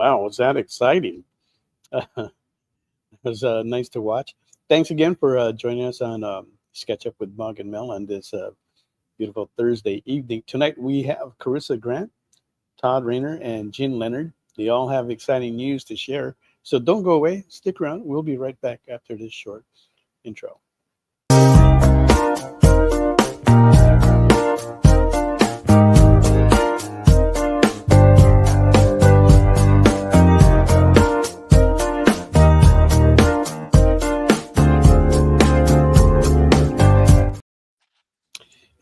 wow, was that exciting? It was nice to watch. Thanks again for joining us on Sketch Up with Mug and Mel on this beautiful Thursday evening. Tonight we have Corissa Grant, Todd Rayner, and Jyn Leonard. They all have exciting news to share. So don't go away. Stick around. We'll be right back after this short intro.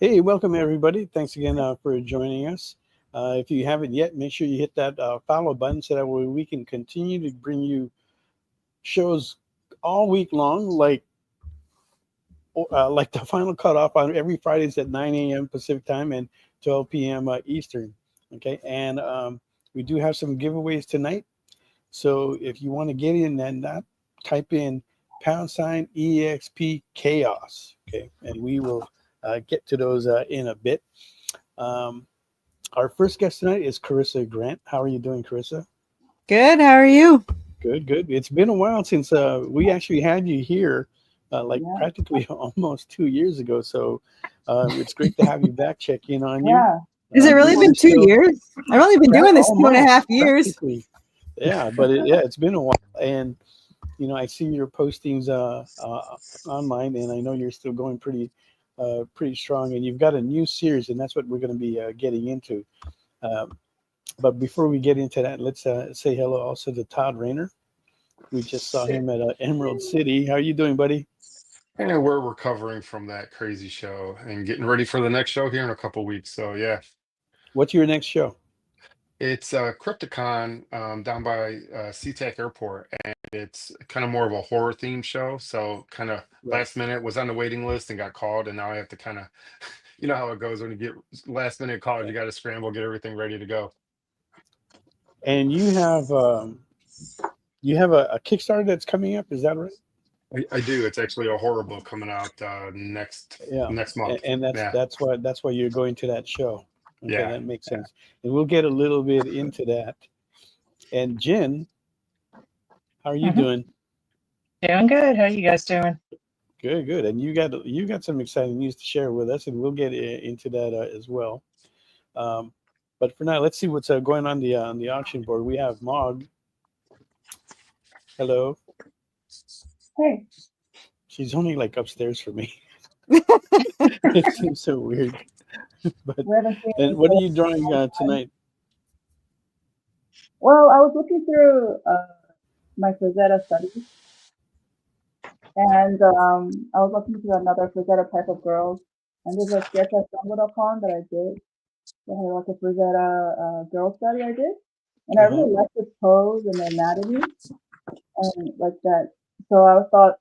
Hey, welcome everybody. Thanks again for joining us. If you haven't yet, make sure you hit that follow button so that way we can continue to bring you shows all week long, like the final cutoff on every Fridays at 9 a.m. Pacific time and 12 p.m. Eastern. Okay, and we do have some giveaways tonight. So if you want to get in and type in #EXP Chaos. Okay, and we will get to those in a bit. Our first guest tonight is Corissa Grant. How are you doing, Corissa? Good. How are you? Good, good. It's been a while since we actually had you here, practically almost 2 years ago. So it's great to have you back. Check in on you. Yeah. Has it really been 2 years? I've only been doing this 2.5 years. Yeah, but it's been a while. And, I see your postings online, and I know you're still going pretty strong, and you've got a new series, and that's what we're going to be getting into. But before we get into that, let's say hello also to Todd Rayner. We just saw him at Emerald City. How are you doing, buddy? And we're recovering from that crazy show and getting ready for the next show here in a couple weeks. So yeah. What's your next show? It's Crypticon down by SeaTac Airport, and it's kind of more of a horror themed show. So kind of last minute was on the waiting list and got called, and now I have to kind of, you know how it goes when you get last minute called, you got to scramble, get everything ready to go. And you have a Kickstarter that's coming up, is that right? I do. It's actually a horror book coming out next month, and that's why you're going to that show. Okay, yeah, that makes sense. And we'll get a little bit into that. And Jyn, how are you doing? Doing good. How are you guys doing? Good, good. And you got some exciting news to share with us, and we'll get into that as well. But for now, let's see what's going on the auction board. We have Mog. Hello. Hey. She's only like upstairs for me. It seems so weird. But and what are you drawing tonight? Well, I was looking through my Frazetta studies, and I was looking through another Frazetta type of girls, and there's a sketch I stumbled upon that I did. I had like a Frazetta girl study I did, and I really liked the pose and the anatomy, and like that. So I thought,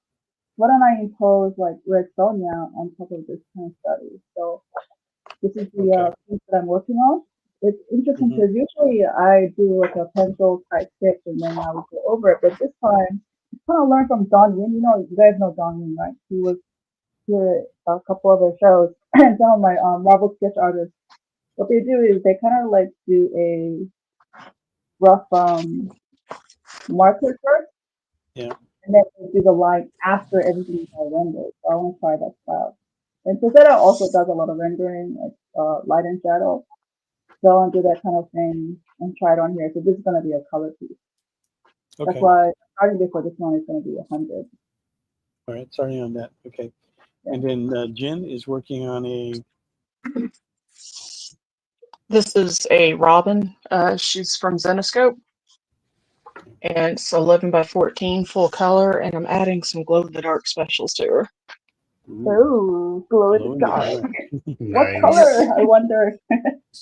why don't I impose like Red Sonja on top of this kind of study? So this is the piece that I'm working on. It's interesting because usually I do like a pencil type sketch and then I would go over it. But this time, I kind of learned from Don Yin. You guys know Don Yin, right? He was here at a couple of our shows. And some of my Marvel sketch artists, what they do is they kind of like do a rough marker first. Yeah. And then they do the line after everything is all rendered. So I want to try that style. And Frazetta also does a lot of rendering, like light and shadow. So I want to do that kind of thing and try it on here. So this is going to be a color piece. Okay. That's why starting before this one is going to be 100. All right, starting on that. Okay. Yeah. And then Jyn is working on a... This is a Robin. She's from Zenoscope. And it's 11 by 14 full color, and I'm adding some glow-in-the-dark specials to her. Oh, glow-in-the-dark. What color? I wonder.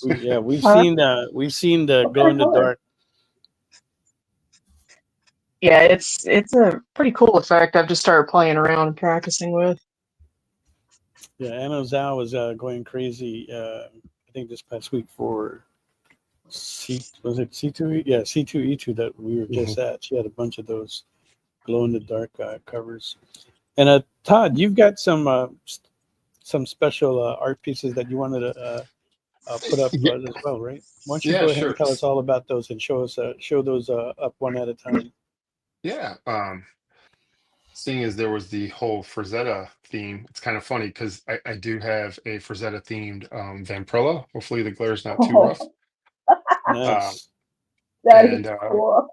Yeah, we've seen the glow-in-the-dark. Yeah, it's a pretty cool effect. I've just started playing around and practicing with. Yeah, Anna Zhao was going crazy. I think this past week for C2? Yeah, C2E2 that we were just at. She had a bunch of those glow-in-the-dark covers. And Todd, you've got some special art pieces that you wanted to put up Yeah, as well, right? Why don't you yeah, go ahead and sure. tell us all about those and show those up one at a time? Yeah. Seeing as there was the whole Frazetta theme, it's kind of funny because I do have a Frazetta themed Vampirella. Hopefully the glare's not too rough. Oh, Uh, Nice. that is and cool.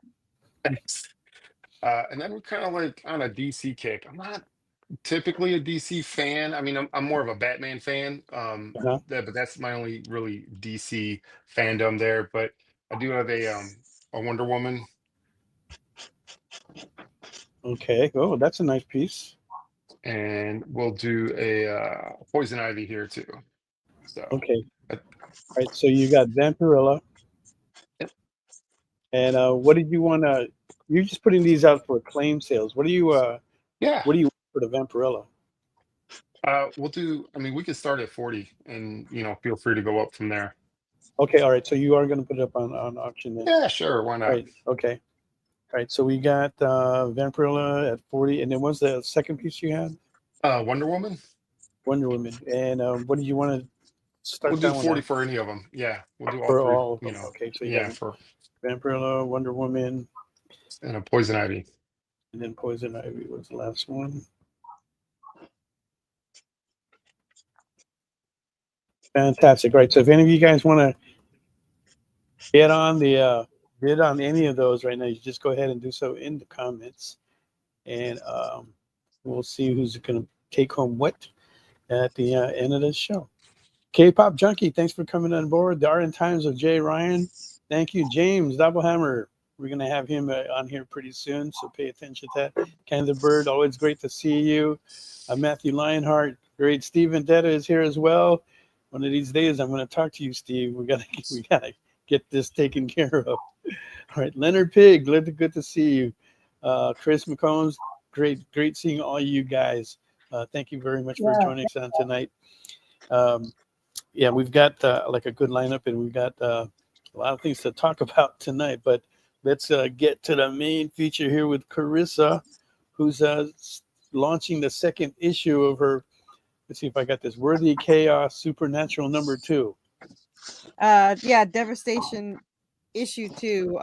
and then we're kind of like on a DC kick. I'm not typically a DC fan. I mean, I'm more of a Batman fan. Uh-huh. But that's my only really DC fandom there. But I do have a Wonder Woman, Okay. Oh, that's a nice piece. and we'll do a Poison Ivy here too. So Okay. uh, All right. So you got Vampirilla, yep. and what did you want to? You're just putting these out for claim sales. Yeah. What do you want for the Vampirilla? We'll do. I mean, we could start at 40, and feel free to go up from there. Okay. All right. So you are going to put it up on auction then. Yeah, sure. Why All not? right. Okay. All right. So we got Vampirilla at 40, and then what's the second piece you had? Wonder Woman. Wonder Woman. And what do you want to start We'll do that one 40 at? for any of them. Yeah, we'll do all For three. all of them. Okay. So you Yeah, got for Vampirilla, Wonder Woman, and a Poison Ivy. and then Poison Ivy was the last one. Fantastic. Right. So if any of you guys want to get on the bid on any of those right now, you just go ahead and do so in the comments, and we'll see who's going to take home what at the end of the show. K-pop Junkie, thanks for coming on board. The Art and Times of Jay Ryan. Thank you, James Doublehammer. We're going to have him on here pretty soon, so pay attention to that. Ken the Bird, always great to see you. Matthew Lionheart, great. Steve Vendetta is here as well. One of these days, I'm going to talk to you, Steve. We gotta get this taken care of. All right, Leonard Pig, good to see you. Chris McCombs, great seeing all you guys. Thank you very much for Yeah. joining us on tonight. Yeah, we've got like a good lineup, and we've got a lot of things to talk about tonight. But let's get to the main feature here with Corissa, who's launching the second issue of her. Let's see if I got this. Worthy Chaos Supernatural #2. Yeah, Devastation issue 2.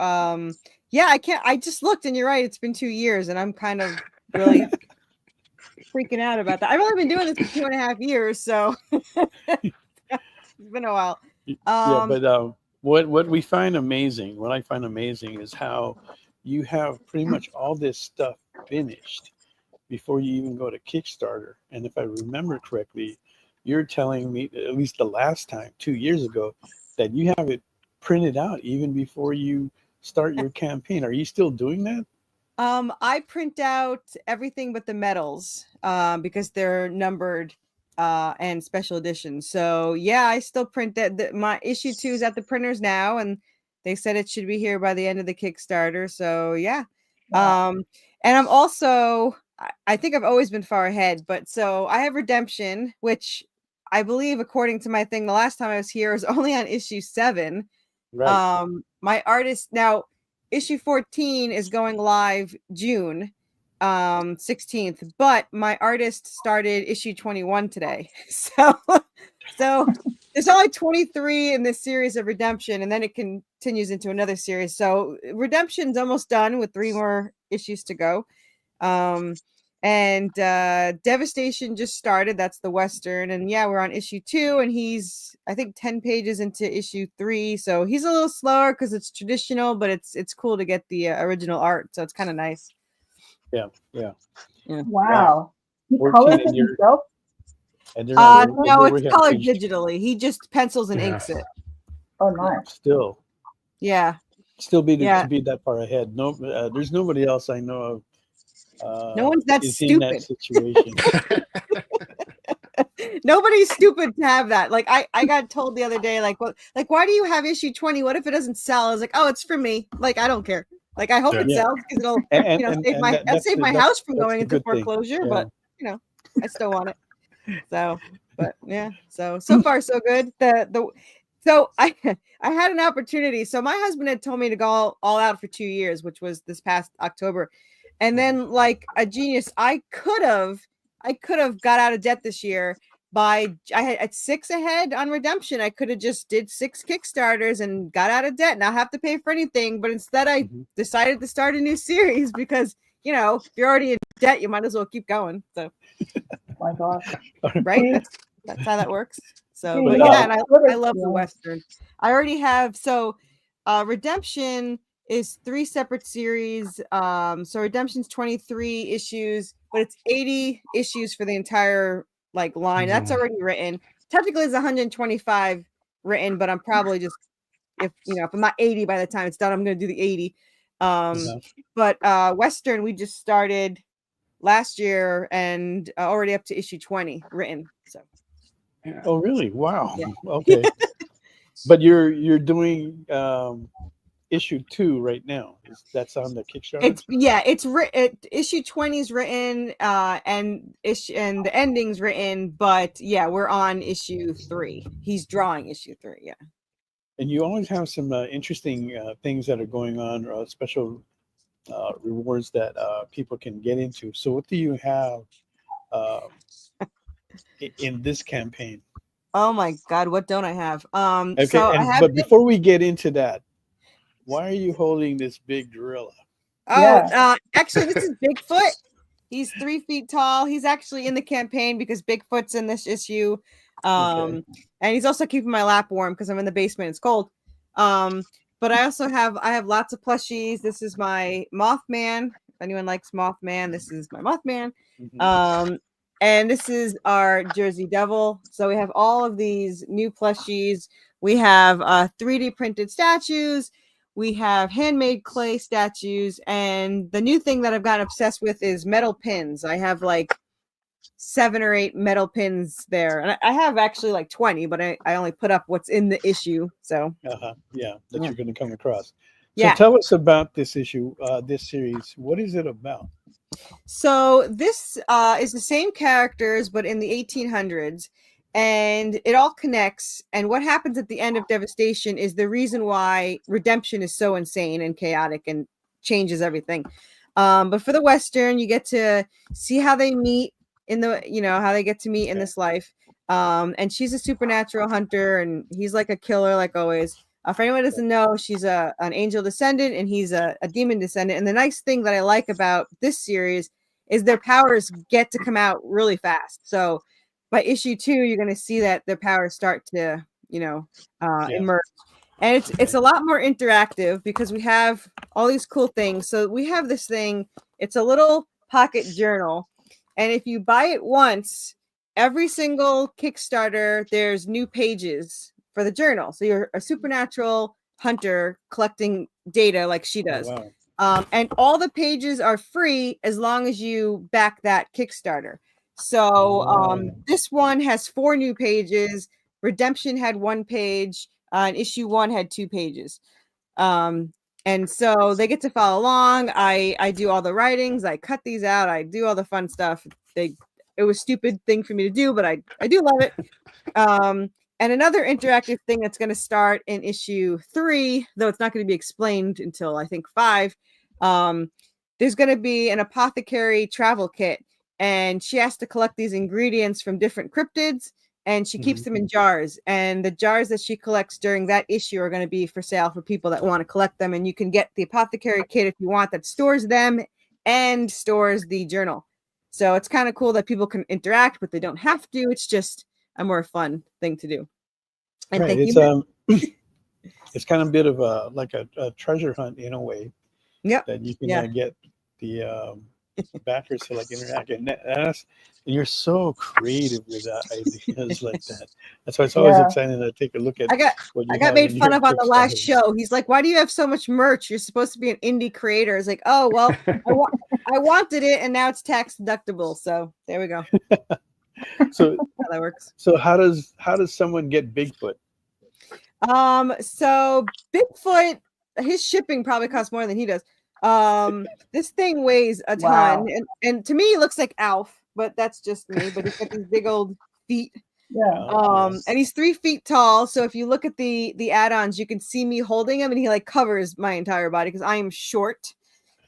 Yeah, I just looked, and you're right, it's been 2 years, and I'm kind of really freaking out about that. I've only been doing this for 2.5 years, so it's been a while. Yeah, but what we find amazing, what I find amazing is how you have pretty much all this stuff finished before you even go to Kickstarter. And if I remember correctly, you're telling me, at least the last time, 2 years ago, that you have it printed out even before you start your campaign. Are you still doing that? I print out everything but the medals because they're numbered and special editions. So yeah, I still print that. My issue 2 is at the printers now, and they said it should be here by the end of the Kickstarter. So yeah. And I'm also, I think I've always been far ahead, but so I have Redemption, which I believe, according to my thing, the last time I was here was only on issue 7. Right. My artist now, issue 14 is going live June 16th, but my artist started issue 21 today. So there's only 23 in this series of Redemption, and then it continues into another series. So Redemption's almost done with 3 more issues to go. And Devastation just started. That's the Western. And yeah, we're on issue 2, and he's, I think, 10 pages into issue 3. So he's a little slower because it's traditional, but it's cool to get the original art. So it's kind of nice. Yeah. Wow. He 14 colors and it you're- himself? And they're not No, it's we have colored page- digitally. He just pencils and Yeah. inks it. Oh, nice. Still Yeah. be Yeah. to be that far ahead. No, there's nobody else I know of. No one's that is in that situation. Nobody's stupid to have that. Like I got told the other day, like, well, like, why do you have issue 20? What if it doesn't sell? I was like, oh, it's for me. Like, I don't care. Like, I hope it Yeah. sells because it'll save my house from going into foreclosure. But I still want it. So, but yeah. So far so good. So I had an opportunity. So my husband had told me to go all out for 2 years, which was this past October. And then, like a genius, I could have got out of debt this year I had 6 ahead on redemption. I could have just did 6 Kickstarters and got out of debt, not have to pay for anything. But instead, I decided to start a new series because, you know, if you're already in debt, you might as well keep going. So, Oh my gosh. right? That's how that works. So, See, but no, yeah, and I love yeah. the Western. I already have Redemption is 3 separate series. So Redemption's 23 issues, but it's 80 issues for the entire like line. That's already written. Technically it's 125 written, but I'm probably just if I'm not 80 by the time it's done, I'm gonna do the 80. But Western we just started last year and already up to issue 20 written. So Oh, really? Wow. Yeah. Okay. But you're doing issue 2 right now. That's on the Kickstarter? Issue 20 is written and the ending's written, but yeah, we're on issue 3. He's drawing issue 3. Yeah. And you always have some interesting things that are going on, special rewards that people can get into. So what do you have in this campaign? Oh my God, what don't I have? Okay, so I have but before we get into that, why are you holding this big gorilla? Actually, this is Bigfoot. He's 3 feet tall. He's actually in the campaign because Bigfoot's in this issue. And he's also keeping my lap warm because I'm in the basement. It's cold. But I also have lots of plushies. This is my Mothman. If anyone likes Mothman, this is my Mothman. And this is our Jersey Devil. So we have all of these new plushies. We have 3D printed statues. We have handmade clay statues. And the new thing that I've gotten obsessed with is metal pins. I have like 7 or 8 metal pins there. And I have actually like 20, but I only put up what's in the issue. So that you're going to come across. So yeah. Tell us about this issue, this series. What is it about? So this is the same characters, but in the 1800s, and it all connects. And what happens at the end of Devastation is the reason why Redemption is so insane and chaotic and changes everything. But for the Western, you get to see how they meet in how they get to meet in this life. And she's a supernatural hunter, and he's like a killer, like always. For anyone who doesn't know, she's an angel descendant and he's a demon descendant. And the nice thing that I like about this series is their powers get to come out really fast. So by issue 2, you're going to see that their powers start to, emerge. And it's a lot more interactive because we have all these cool things. So we have this thing. It's a little pocket journal. And if you buy it once, every single Kickstarter, there's new pages for the journal. So you're a supernatural hunter collecting data like she does. Oh, wow. And all the pages are free as long as you back that Kickstarter. So this one has 4 new pages. Redemption had 1 page. And issue 1 had 2 pages. And so they get to follow along. I do all the writings. I cut these out. I do all the fun stuff. It was a stupid thing for me to do, but I do love it. And another interactive thing that's going to start in issue 3, though it's not going to be explained until I think 5, there's going to be an apothecary travel kit, and she has to collect these ingredients from different cryptids, and she keeps them in jars. And the jars that she collects during that issue are going to be for sale for people that want to collect them. And you can get the apothecary kit if you want that stores them and stores the journal. So it's kind of cool that people can interact, but they don't have to. It's just a more fun thing to do. And right. It's kind of a bit of a treasure hunt in a way. Yep. That you can get the backers to like interact, and you're so creative with ideas like that. That's why it's always exciting to take a look at. I got made fun of on the last show. He's like, "Why do you have so much merch? You're supposed to be an indie creator." It's like, "Oh well, I wanted it, and now it's tax deductible." So there we go. So how that works. So how does someone get Bigfoot? So Bigfoot, his shipping probably costs more than he does. This thing weighs a ton, and to me it looks like Alf, but that's just me. But he's got these big old feet. Yeah. And he's 3 feet tall. So if you look at the add-ons, you can see me holding him, and he like covers my entire body because I am short.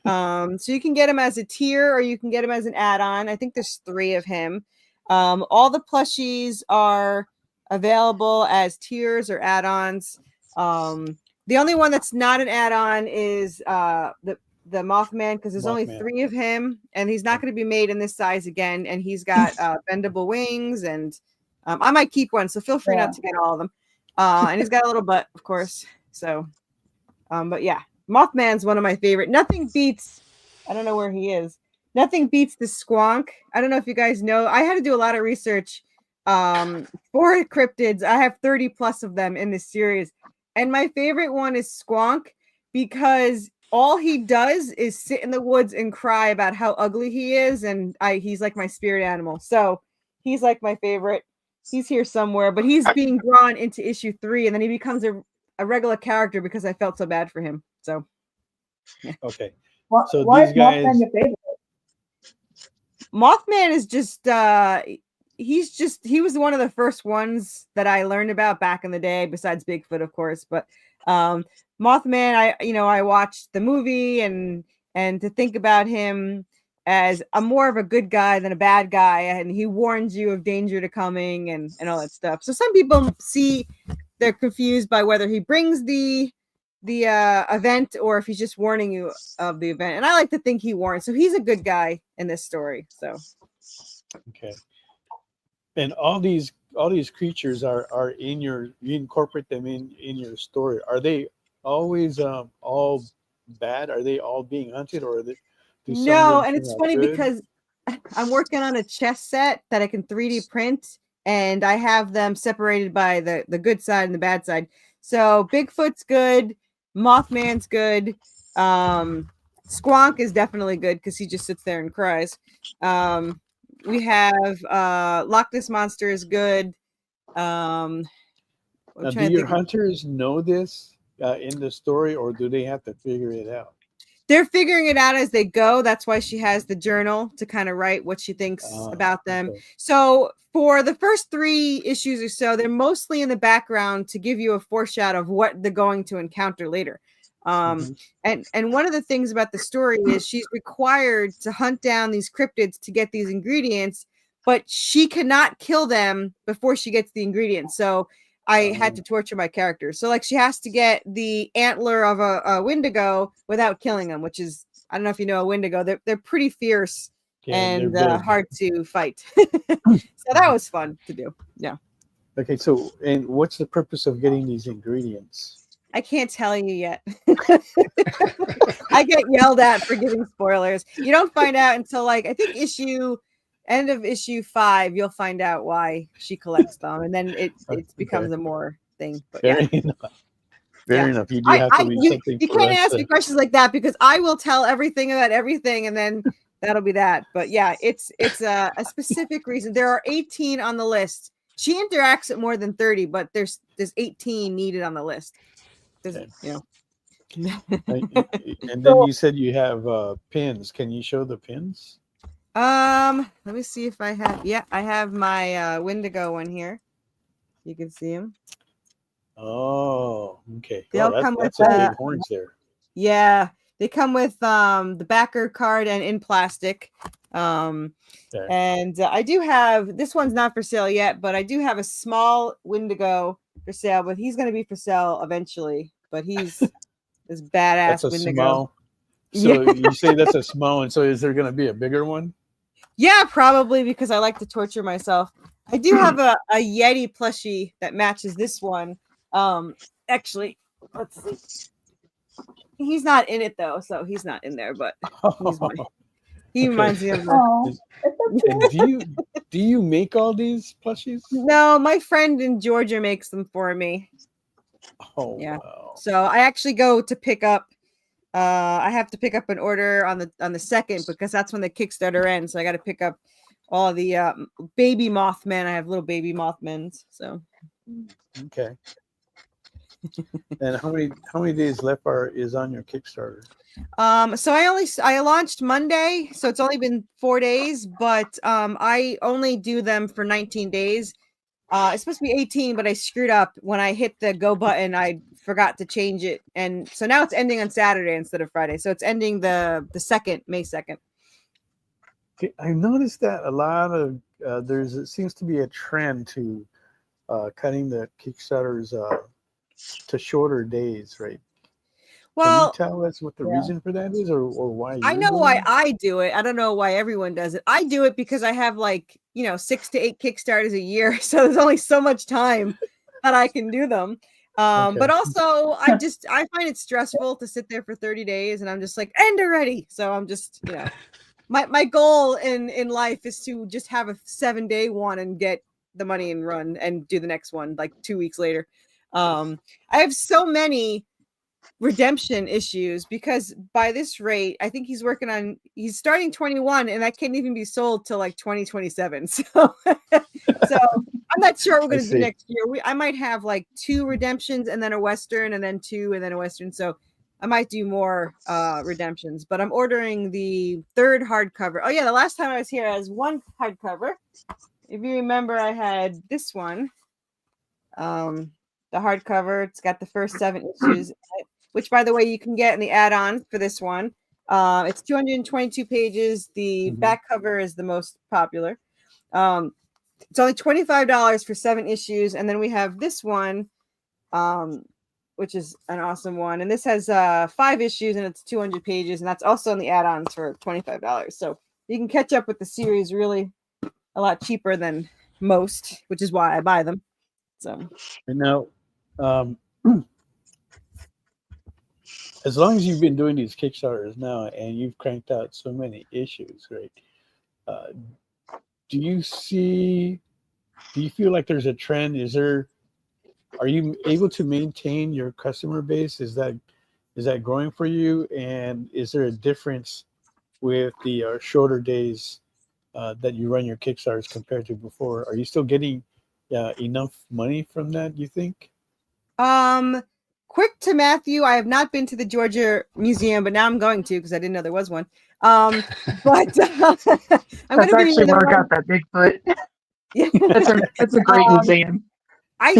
So you can get him as a tier, or you can get him as an add-on. I think there's 3 of him. All the plushies are available as tiers or add-ons. The only one that's not an add-on is the Mothman, because there's only Mothman. 3 of him, and he's not going to be made in this size again. And he's got bendable wings, and I might keep one, so feel free not to get all of them. And he's got a little butt, of course. So, but yeah, Mothman's one of my favorite. Nothing beats. I don't know where he is. Nothing beats the Squonk. I don't know if you guys know. I had to do a lot of research for cryptids. I have 30 plus of them in this series. And my favorite one is Squonk, because all he does is sit in the woods and cry about how ugly he is. And he's like my spirit animal. So he's like my favorite. He's here somewhere, but he's being drawn into issue 3. And then he becomes a regular character because I felt so bad for him. So, yeah. Okay. So why is Mothman your favorite? Mothman is just he was one of the first ones that I learned about back in the day, besides Bigfoot, of course. But Mothman, I watched the movie, and to think about him as a more of a good guy than a bad guy, and he warns you of danger to coming and all that stuff. So some people they're confused by whether he brings the event or if he's just warning you of the event, and I like to think he warns, so he's a good guy in this story. So okay. And all these creatures are you incorporate them in your story. Are they always all bad? Are they all being hunted, or are they? No, and it's funny because I'm working on a chess set that I can 3D print, and I have them separated by the good side and the bad side. So Bigfoot's good, Mothman's good, Squonk is definitely good because he just sits there and cries. We have Loch Ness Monster is good. Now, do your hunters know this in the story, or do they have to figure it out? They're figuring it out as they go. That's why she has the journal to kind of write what she thinks about them. Okay. So for the first 3 issues or so, they're mostly in the background to give you a foreshadow of what they're going to encounter later. And one of the things about the story is she's required to hunt down these cryptids to get these ingredients, but she cannot kill them before she gets the ingredients. So I had to torture my character. So like she has to get the antler of a Wendigo without killing them, which is, I don't know if you know a Wendigo. They're pretty fierce and hard to fight. So that was fun to do. Yeah. Okay. So, and what's the purpose of getting these ingredients? I can't tell you yet. I get yelled at for giving spoilers. You don't find out until I think end of issue 5, you'll find out why she collects them, and then it becomes a more thing. But Fair enough. You do have to leave something. You can't ask me questions like that because I will tell everything about everything, and then that'll be that. But yeah, it's a specific reason. There are 18 on the list. She interacts at more than 30, but there's 18 needed on the list. Okay. And then you said you have pins. Can you show the pins? Let me see if I have. Yeah, I have my Wendigo one here. You can see him. Oh, okay. They'll come with big horns there. Yeah, they come with the backer card and in plastic. And I do have, this one's not for sale yet, but I do have a small Wendigo for sale, but he's going to be for sale eventually. But he's this badass that's a Wendigo. Small. So you say that's a small one. So is there going to be a bigger one? Yeah, probably, because I like to torture myself. I do have a Yeti plushie that matches this one. Actually, let's see. He's not in it though, so he's not in there. But he reminds me of that. And do you make all these plushies? No, my friend in Georgia makes them for me. Oh, yeah. Wow. So I actually go to pick up. I have to pick up an order on the 2nd because that's when the Kickstarter ends. So I got to pick up all the baby Mothman. I have little baby Mothmans. So okay. And how many days left is on your Kickstarter? So I launched Monday, so it's only been 4 days, but I only do them for 19 days. It's supposed to be 18, but I screwed up when I hit the go button. I forgot to change it, and so now it's ending on Saturday instead of Friday. So it's ending the 2nd, May 2nd. Okay, I noticed that a lot of it seems to be a trend to cutting the Kickstarters to shorter days, right? Can you Well, tell us what the Yeah. reason for that is, or why I you're know doing why it? I do it. I don't know why everyone does it. I do it because I have like, 6 to 8 Kickstarters a year. So there's only so much time that I can do them. Okay. But also I find it stressful to sit there for 30 days and I'm just like, end already. So I'm just, my goal in life is to just have a 7-day one and get the money and run and do the next one like 2 weeks later. I have so many redemption issues because by this rate, I think he's starting 21 and that can't even be sold till like 2027. So I'm not sure what we're I going to do see. next year. I might have like 2 redemptions and then a Western and then 2 and then a Western. So I might do more redemptions, but I'm ordering the 3rd hardcover. Oh yeah, the last time I was here, I was 1 hardcover. If you remember, I had this one, the hardcover. It's got the first 7 issues, which, by the way, you can get in the add-on for this one. It's 222 pages. The back cover is the most popular. It's only $25 for 7 issues, and then we have this one, which is an awesome one. And this has 5 issues, and it's 200 pages, and that's also in the add-ons for $25. So you can catch up with the series really a lot cheaper than most, which is why I buy them. So, And now, as long as you've been doing these Kickstarters now, and you've cranked out so many issues, right? Do you feel like there's a trend? Are you able to maintain your customer base? Is that growing for you? And is there a difference with the shorter days that you run your Kickstarters compared to before? Are you still getting enough money from that, you think? Quick to Matthew, I have not been to the Georgia Museum, but now I'm going to because I didn't know there was one. But I'm That's going to give you actually the where I one. got that Bigfoot. Yeah. That's a great museum. I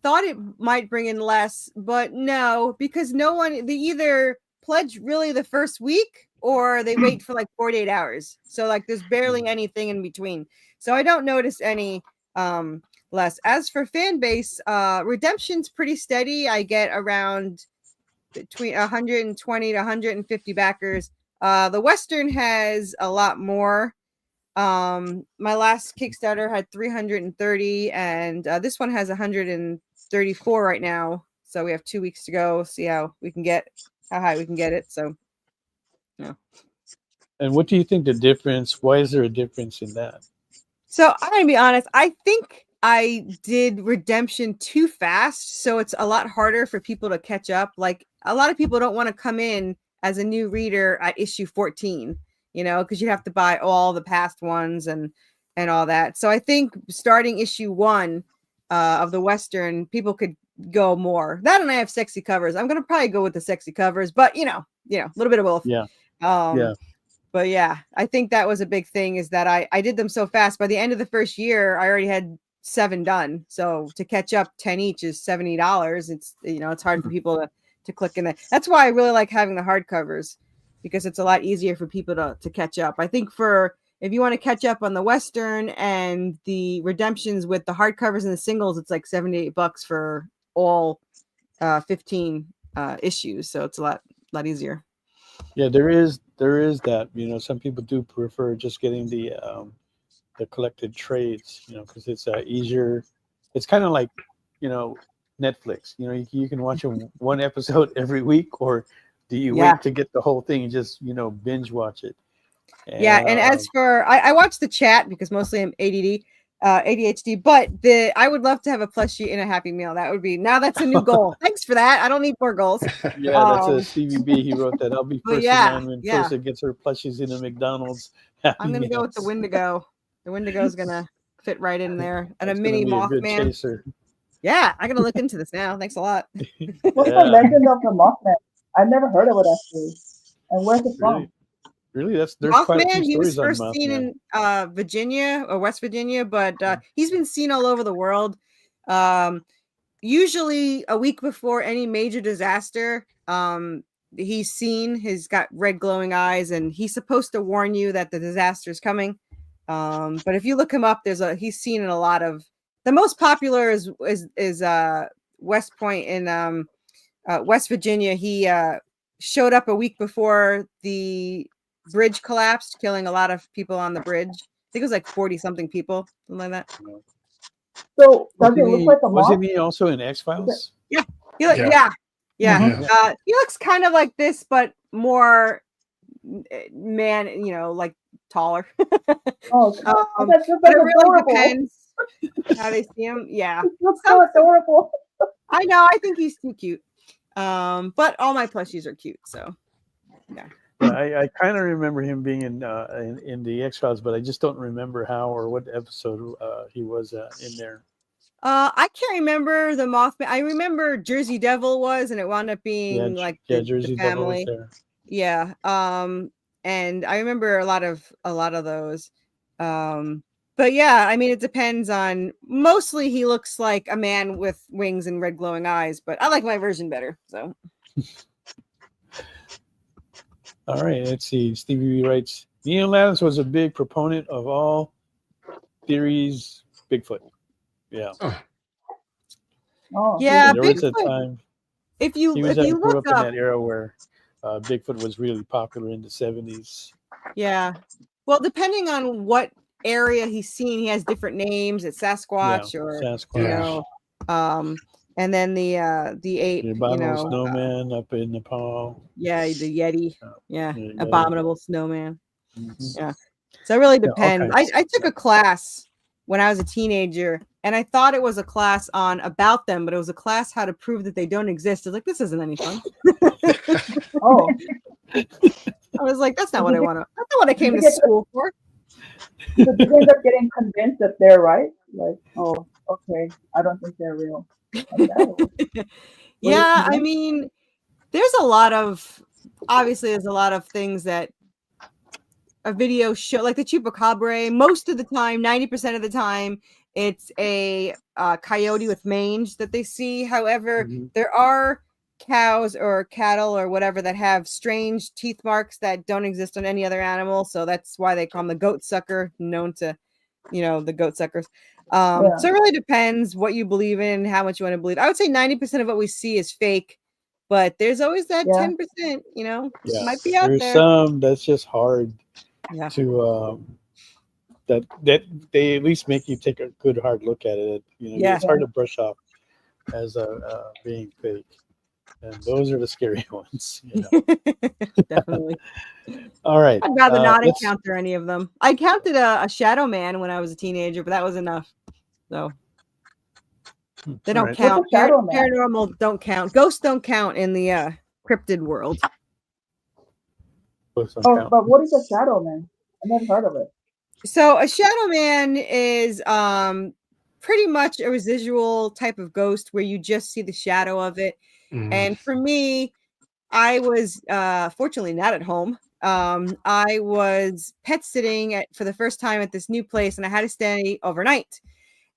thought it might bring in less, but no, because they either pledge really the first week or they wait for like 48 hours. So like there's barely anything in between. So I don't notice any less. As for fan base, redemption's pretty steady. I get around between 120 to 150 backers. The Western has a lot more. My last Kickstarter had 330 and this one has 134 right now. So we have 2 weeks to go. See how high we can get it. So yeah. And what do you think why is there a difference in that? So I'm gonna be honest. I think I did redemption too fast, so it's a lot harder for people to catch up. Like a lot of people don't want to come in as a new reader at issue 14, because you have to buy all the past ones and all that. So I think starting issue 1 of the Western, people could go more. That and I have sexy covers. I'm gonna probably go with the sexy covers, but a little bit of both. Yeah. But yeah, I think that was a big thing is that I did them so fast. By the end of the first year, I already had 7 done. So to catch up 10 each is $70. It's, it's hard for people to click in that. That's why I really like having the hardcovers because it's a lot easier for people to catch up. I think if you want to catch up on the Western and the redemptions with the hardcovers and the singles, it's like $78 for all 15 issues. So it's a lot easier. Yeah, there is that. Some people do prefer just getting the collected trades, because it's easier. It's kind of like, Netflix. You can watch one episode every week, or do you wait to get the whole thing and just binge watch it? And as for I watch the chat because mostly I'm ADHD, but I would love to have a plushie in a Happy Meal. That's a new goal. Thanks for that. I don't need more goals. Yeah, that's a CVB. He wrote that. I'll be first in line when Corissa gets her plushies in a McDonald's. I'm gonna go with the Wendigo. The Wendigo is gonna fit right in there, and That's a mini gonna be a good Mothman. chaser. Yeah, I gotta look into this now. Thanks a lot. What's the legend of the Mothman? I've never heard of it actually. And where's it from? Really, there's Mothman, quite a few he was stories on first seen in Virginia or West Virginia, but he's been seen all over the world. Usually a week before any major disaster, he's got red glowing eyes, and he's supposed to warn you that the disaster is coming. But if you look him up, he's seen in a lot of. The most popular is West Point in West Virginia. He showed up a week before the bridge collapsed, killing a lot of people on the bridge. I think it was like 40 something people, something like that. So does it look like a moth? Wasn't he also in X-Files? Yeah. Yeah. He looks kind of like this, but more man, like taller. Oh, that's just But like it really adorable. depends how they see him. Yeah, It looks so adorable. I know. I think he's too cute. But all my plushies are cute. So yeah. I kind of remember him being in the X-Files, but I just don't remember how or what episode he was in there. I can't remember the Mothman. I remember Jersey Devil was, and it wound up being Jersey the Devil was family. there. Yeah. And I remember a lot of those. But yeah, I mean, it depends on. Mostly, he looks like a man with wings and red glowing eyes, but I like my version better. So. All right, let's see. Stevie B writes, Neil Adams was a big proponent of all theories Bigfoot. Yeah. Oh, Yeah, There was a Bigfoot. time If you grew look up in up, that era where Bigfoot was really popular in the 70s. yeah. Well, depending on what area he's seen, he has different names. It's Sasquatch or Sasquatch. And then the ape, The Abominable Snowman up in Nepal. Yeah, the Yeti. Yeah, Yeti. Abominable Snowman. Mhm. Yeah. So it really depends. kinds. I took a class when I was a teenager, and I thought it was a class on about them, but it was a class how to prove that they don't exist. I was like, this isn't any fun. Oh, I was like, that's not what I want to. That's not what I came to school for. so did you end up getting convinced that they're right? Like, oh, okay, I don't think they're real. Like that. Yeah, I mean, there's a lot of things that a video show, like the chupacabra. Most of the time, 90% of the time, it's a coyote with mange that they see. However, there are cows or cattle or whatever that have strange teeth marks that don't exist on any other animal. So that's why they call them the goat sucker, known to, the goat suckers. So it really depends what you believe in, how much you want to believe. I would say 90% of what we see is fake, but there's always that 10%, might be out There's there. some that's just hard to that they at least make you take a good hard look at it. It's hard to brush off as being fake, and those are the scary ones. Definitely. All right. I'd rather not encounter any of them. I counted a shadow man when I was a teenager, but that was enough. So they don't count. Paranormal don't count. Ghosts don't count in the cryptid world. But what is a shadow man? I never heard of it. So a shadow man is pretty much a residual type of ghost where you just see the shadow of it. And for me, I was fortunately not at home. I was pet sitting for the first time at this new place, and I had to stay overnight.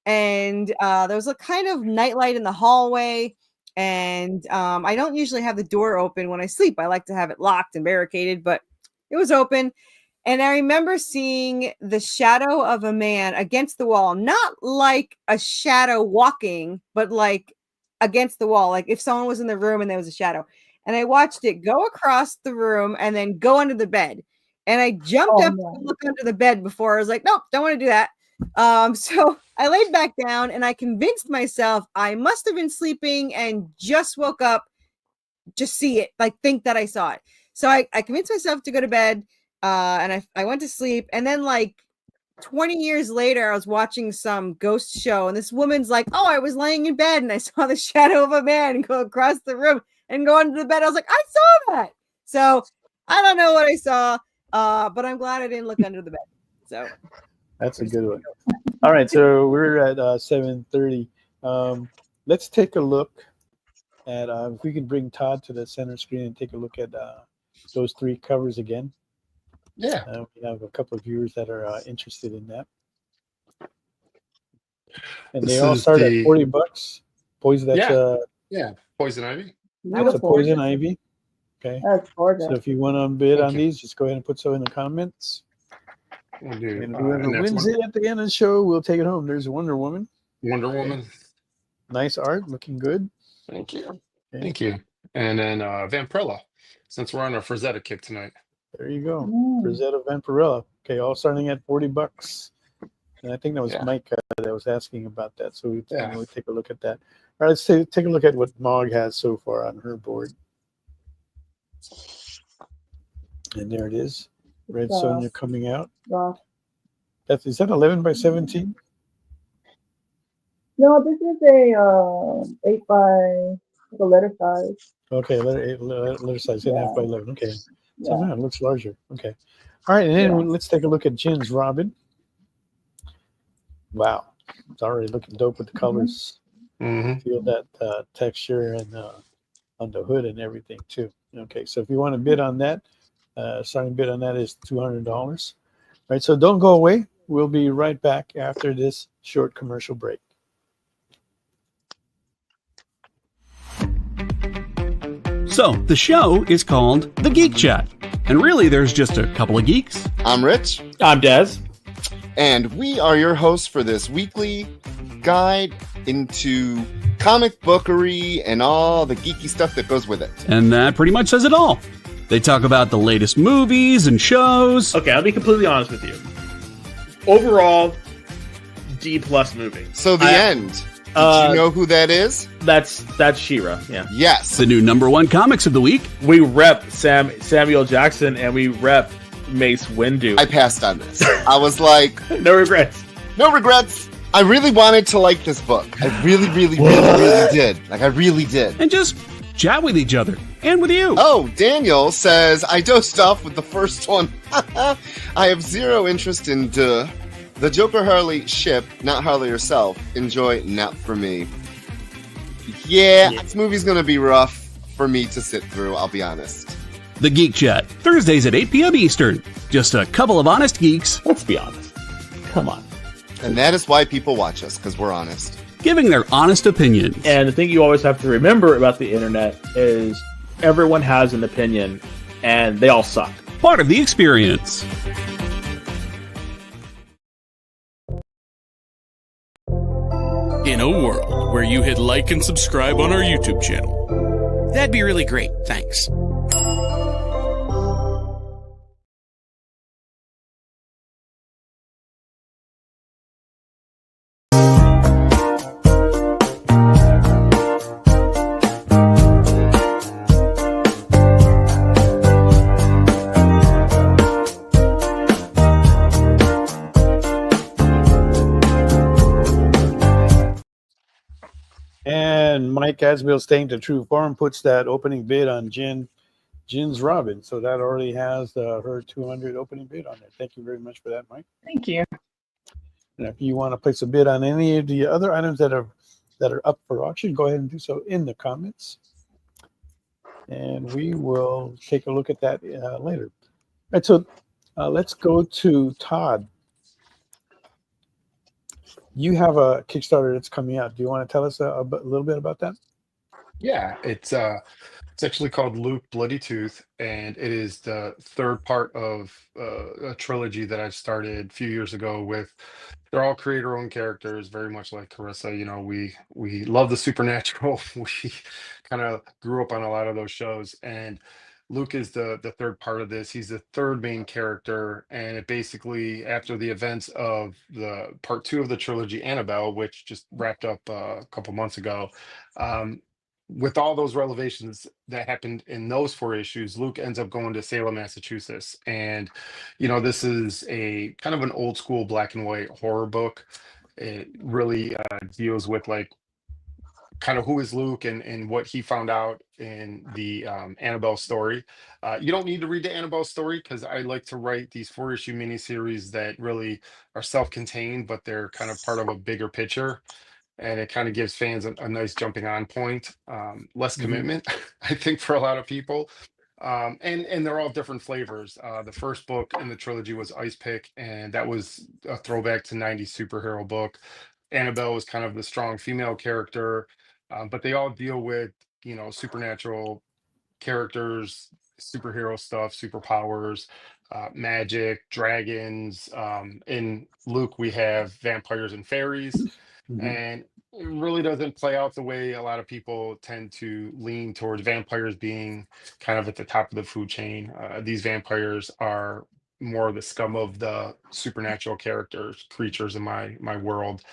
And there was a kind of nightlight in the hallway. And I don't usually have the door open when I sleep. I like to have it locked and barricaded, but it was open. And I remember seeing the shadow of a man against the wall, not like a shadow walking, but like against the wall, like if someone was in the room and there was a shadow. And I watched it go across the room and then go under the bed. And I jumped up to look under the bed before. I was like, nope, don't want to do that. So I laid back down and I convinced myself I must have been sleeping and just woke up, just see it, like think that I saw it. So I convinced myself to go to bed. And I went to sleep, and then like 20 years later, I was watching some ghost show, and this woman's like, oh, I was laying in bed and I saw the shadow of a man go across the room and go under the bed. I was like, I saw that. So I don't know what I saw, but I'm glad I didn't look under the bed. So that's a good one. All right, so we're at 7:30. Let's take a look at if we can bring Todd to the center screen and take a look at those three covers again. Yeah. We have a couple of viewers that are interested in that. And they all start at $40. Poison, that's Poison Ivy. That's a Poison Ivy. Okay. That's gorgeous. So if you want to bid on these, just go ahead and put so in the comments. We'll do. And whoever And that's wins it at the end of the show will take it home. There's Wonder Woman. Wonder Okay. Woman. Nice art, looking good. Thank you. Okay. Thank you. And then Vampirella, since we're on a Frazetta kick tonight. There you go. Mm. Rosetta Vampirella. Okay, all starting at $40. And I think that was Yeah. Mike that was asking about that. So we Yeah. we'll take a look at that. All right, let's take a look at what Mog has so far on her board. And there it is. Red So- Sonja coming out. Rough. Is that 11 by 17? No, this is a 8 by the letter size. Okay, letter size, 8.5 by 11. Okay. So Yeah. no, it looks larger. Okay. All right, and then Yeah. let's take a look at Jyn's Robin. Wow. It's already looking dope with the colors. Mm-hmm. Feel that texture and on the hood and everything too. Okay, so if you want to bid on that, starting bid on that is $200. All right, so don't go away. We'll be right back after this short commercial break. So, the show is called The Geek Chat. And really, there's just a couple of geeks. I'm Rich, I'm Dez. and we are your hosts for this weekly guide into comic bookery and all the geeky stuff that goes with it. And that pretty much says it all. They talk about the latest movies and shows. Okay, I'll be completely honest with you. Overall, D+ movie. So the I- end. Did you know who that is? That's She-Ra. Yeah, Yes. The new #1 comics of the week. we rep Samuel Jackson and we rep Mace Windu. I passed on this. I was like, No regrets. no regrets. I really wanted to like this book. I really, really, really, really did. Like, I really did. And just chat with each other. And with you. Oh, Daniel says, I dosed off with the first one. I have zero interest in the Joker Harley ship, not Harley herself. Enjoy, not for me. Yeah, this movie's gonna be rough for me to sit through, I'll be honest. The Geek Chat. Thursdays at 8 p.m. Eastern. Just a couple of honest geeks Let's be honest. Come on. And that is why people watch us, because we're honest. giving their honest opinions. And the thing you always have to remember about the internet is everyone has an opinion and they all suck. Part of the experience. In a world where you hit like and subscribe on our YouTube channel, that'd be really great. Thanks. And Mike Asbill, staying to true form, puts that opening bid on Jyn's Robin. So that already has her 200 opening bid on it. Thank you very much for that, Mike. Thank you. And if you want to place a bid on any of the other items that are up for auction, go ahead and do so in the comments. And we will take a look at that later. All right, so let's go to Todd. You have a Kickstarter that's coming out. Do you want to tell us a little bit about that? Yeah, it's actually called Luke Bloody Tooth, and it is the third part of a trilogy that I started a few years ago with. They're all creator-owned characters, very much like Corissa. You know, we love the supernatural. We kind of grew up on a lot of those shows, and Luke is the third part of this. He's the third main character, and it basically, after the events of the part 2 of the trilogy, Annabelle, which just wrapped up a couple months ago, with all those revelations that happened in those 4 issues, Luke ends up going to Salem, Massachusetts. And, you know, this is a kind of an old school black and white horror book. It really deals with like kind of who is Luke and what he found out in the Annabelle story. You don't need to read the Annabelle story because I like to write these 4-issue miniseries that really are self-contained, but they're kind of part of a bigger picture. And it kind of gives fans a nice jumping on point, less commitment, I think, for a lot of people. And they're all different flavors. The first book in the trilogy was Ice Pick, and that was a throwback to 90s superhero book. Annabelle was kind of the strong female character, but they all deal with, you know, supernatural characters, superhero stuff, superpowers. magic, dragons. In Luke, we have vampires and fairies, and it really doesn't play out the way a lot of people tend to lean towards vampires being kind of at the top of the food chain. These vampires are more of the scum of the supernatural creatures in my world.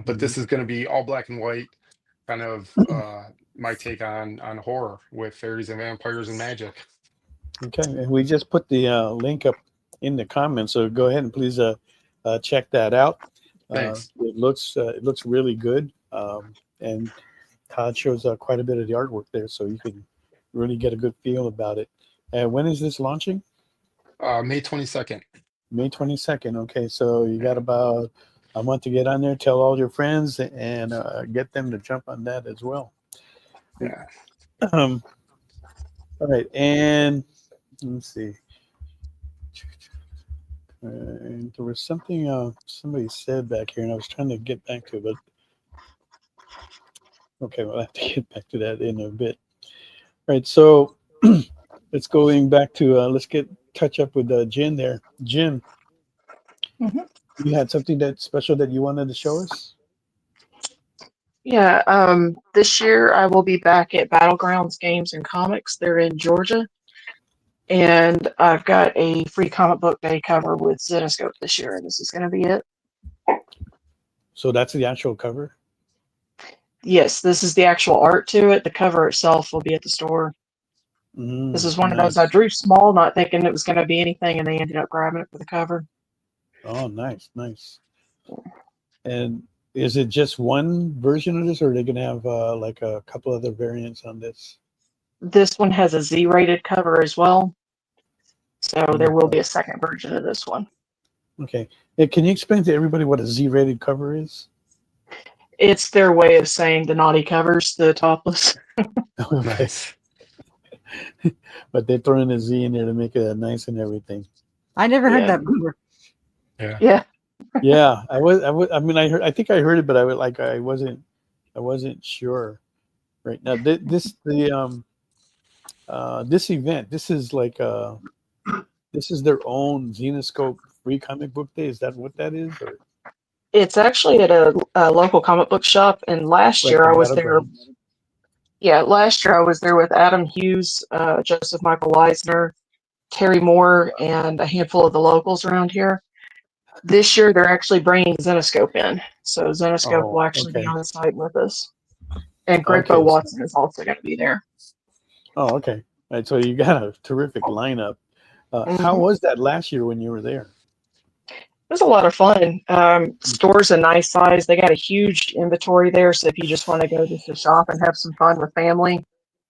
But this is going to be all black and white, kind of my take on horror with fairies and vampires and magic. Okay, and we just put the link up in the comments, so go ahead and please check that out. Thanks. It looks really good, and Todd shows quite a bit of the artwork there, so you can really get a good feel about it. And when is this launching? May 22nd. May 22nd. Okay, so you got about a month to get on there. Tell all your friends and get them to jump on that as well. Yeah. All right, and let's see. And there was something somebody said back here, and I was trying to get back to it, but okay, we'll have to get back to that in a bit. All right, so let's going back to let's touch up with Jyn there. Jyn, you had something that special that you wanted to show us? Yeah, this year I will be back at Battlegrounds Games and Comics. They're in Georgia. And I've got a free comic book day cover with Zenoscope this year, and this is going to be it. So that's the actual cover? Yes, this is the actual art to it. The cover itself will be at the store. This is one of those I drew small, not thinking it was going to be anything, and they ended up grabbing it for the cover. Oh, nice. And is it just one version of this, or are they going to have like a couple other variants on this? This one has a Z-rated cover as well, so there will be a second version of this one. Okay. Hey, can you explain to everybody what a Z-rated cover is? It's their way of saying the naughty covers, the topless. Nice. But they're throwing a Z in there to make it nice and everything. I never heard that before. Yeah. Yeah, I mean, I think I heard it, but I wasn't sure. Right now, this event, this is like this is their own Zenoscope free comic book day. Is that what that is? Or? It's actually at a local comic book shop, and last year I was there. Yeah, last year I was there with Adam Hughes, Joseph Michael Leisner, Terry Moore, and a handful of the locals around here. This year they're actually bringing Zenoscope in, so Zenoscope will actually be on site with us, and Grandpa Watson is also going to be there. Oh, okay. All right, so you got a terrific lineup. How was that last year when you were there? It was a lot of fun. Store's a nice size. They got a huge inventory there, so if you just want to go just to shop and have some fun with family,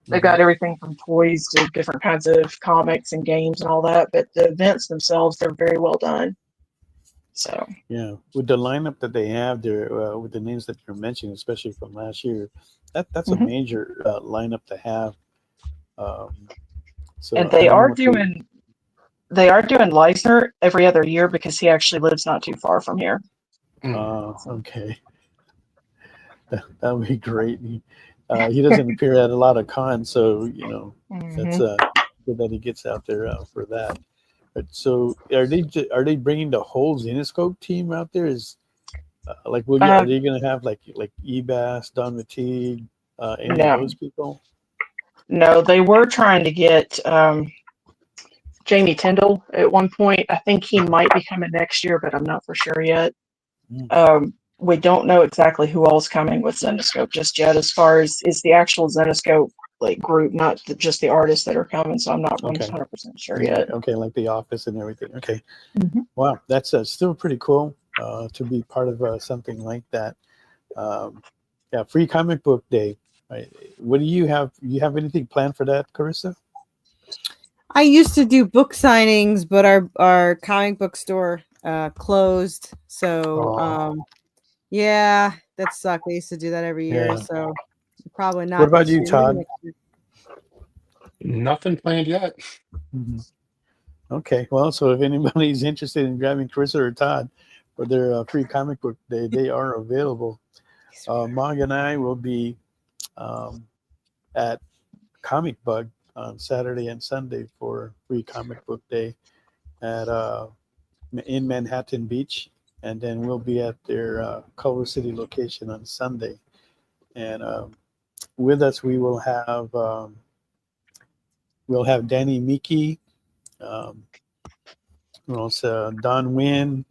they've got everything from toys to different kinds of comics and games and all that. But the events themselves, they're very well done. So yeah, with the lineup that they have there, with the names that you're mentioning, especially from last year, that's a major lineup to have. So and they are doing Leisner every other year because he actually lives not too far from here. Okay, that would be great. He doesn't appear at a lot of cons, so that's good that he gets out there for that. But so are they bringing the whole Zenoscope team out there? Is are they going to have like Ebass, Don Matig, any of those people? No, they were trying to get Jamie Tyndall at one point. I think he might be coming next year, but I'm not for sure yet. We don't know exactly who all's coming with Zenoscope just yet, as far as is the actual Zenoscope group, not just the artists that are coming. So I'm not 100% sure yet. Okay, like the office and everything. Okay, wow, that's still pretty cool to be part of something like that. Yeah, free comic book day. Right. What do you have? You have anything planned for that, Corissa? I used to do book signings, but our comic book store closed. So yeah, that sucked. I used to do that every year, so probably not. What about you, Todd? Nothing planned yet. Okay, well, so if anybody's interested in grabbing Corissa or Todd for their free comic book day, they are available. Mog and I will be at Comic Bug on Saturday and Sunday for free comic book day, at in Manhattan Beach, and then we'll be at their Culver City location on Sunday. And with us, we'll have Danny Miki, also Don Wynn,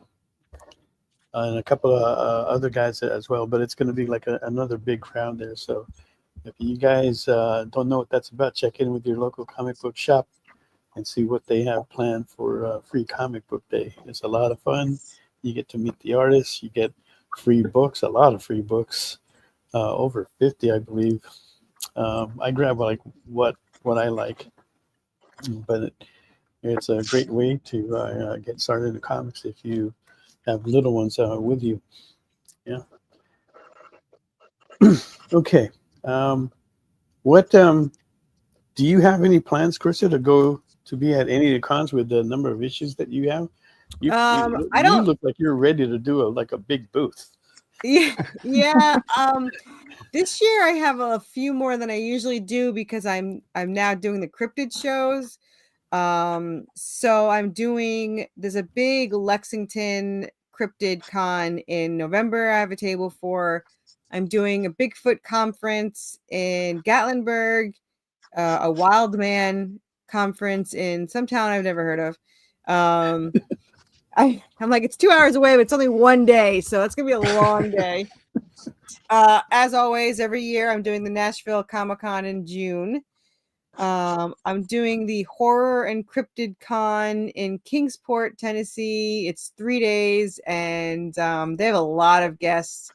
and a couple of other guys as well. But it's going to be like another big crowd there. So if you guys don't know what that's about, check in with your local comic book shop and see what they have planned for Free Comic Book Day. It's a lot of fun. You get to meet the artists. You get free books, a lot of free books, over 50, I believe. I grab like what I like, but it's a great way to get started in comics if you have little ones with you. Yeah. Okay. What do you have any plans, Carissa, to go to be at any of the cons with the number of issues that you have? You look like you're ready to do a big booth. Yeah. This year I have a few more than I usually do because I'm now doing the cryptid shows. So there's a big Lexington cryptid con in November. I have a table for. I'm doing a Bigfoot conference in Gatlinburg, a Wild Man conference in some town I've never heard of. I'm like, it's 2 hours away, but it's only one day, so it's gonna be a long day. As always, every year I'm doing the Nashville Comic-Con in June. I'm doing the Horror and Cryptid Con in Kingsport, Tennessee. It's 3 days, and they have a lot of guests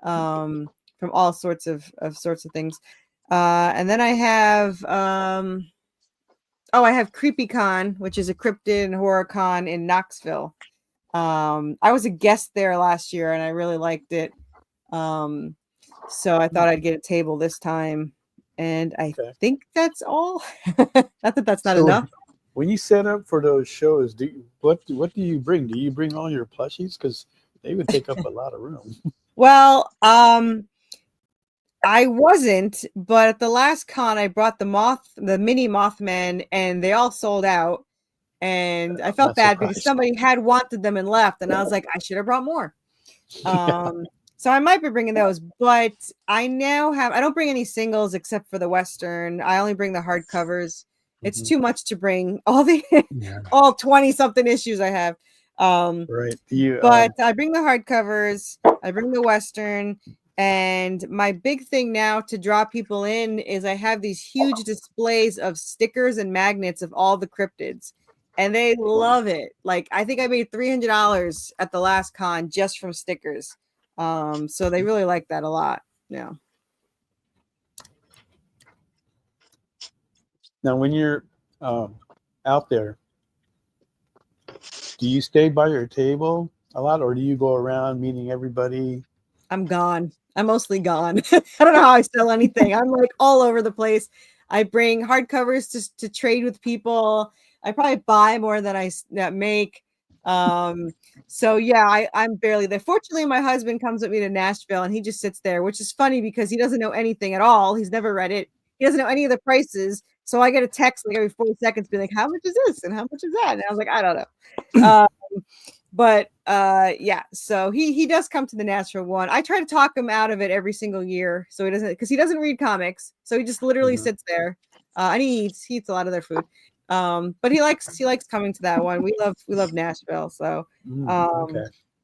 from all sorts of things. And then I have I have CreepyCon, which is a cryptid and horror con in Knoxville. I was a guest there last year, and I really liked it. So I thought I'd get a table this time. And I think that's all. Not that that's not enough. When you set up for those shows, what do you bring? Do you bring all your plushies? Because they would take up a lot of room. Well, I wasn't, but at the last con, I brought the mini Mothman, and they all sold out. And I felt bad because somebody had wanted them and left, and I was like, I should have brought more. So I might be bringing those, but I don't bring any singles except for the Western. I only bring the hardcovers. It's too much to bring all 20 something issues I have. Right. But I bring the hardcovers, I bring the Western, and my big thing now to draw people in is I have these huge displays of stickers and magnets of all the cryptids, and they love it. Like, I think I made $300 at the last con just from stickers. So they really like that a lot. Yeah. Now, when you're out there, do you stay by your table a lot, or do you go around meeting everybody? I'm gone. I'm mostly gone. I don't know how I sell anything. I'm like all over the place. I bring hardcovers to trade with people. I probably buy more than I make. So yeah, I'm barely there. Fortunately, my husband comes with me to Nashville, and he just sits there, which is funny because he doesn't know anything at all. He's never read it. He doesn't know any of the prices. So I get a text like every 40 seconds, being like, "How much is this? And how much is that?" And I was like, "I don't know." But yeah, so he does come to the Nashville one. I try to talk him out of it every single year, so he doesn't, because he doesn't read comics, so he just literally sits there, and he eats a lot of their food. But he likes coming to that one. We love Nashville. So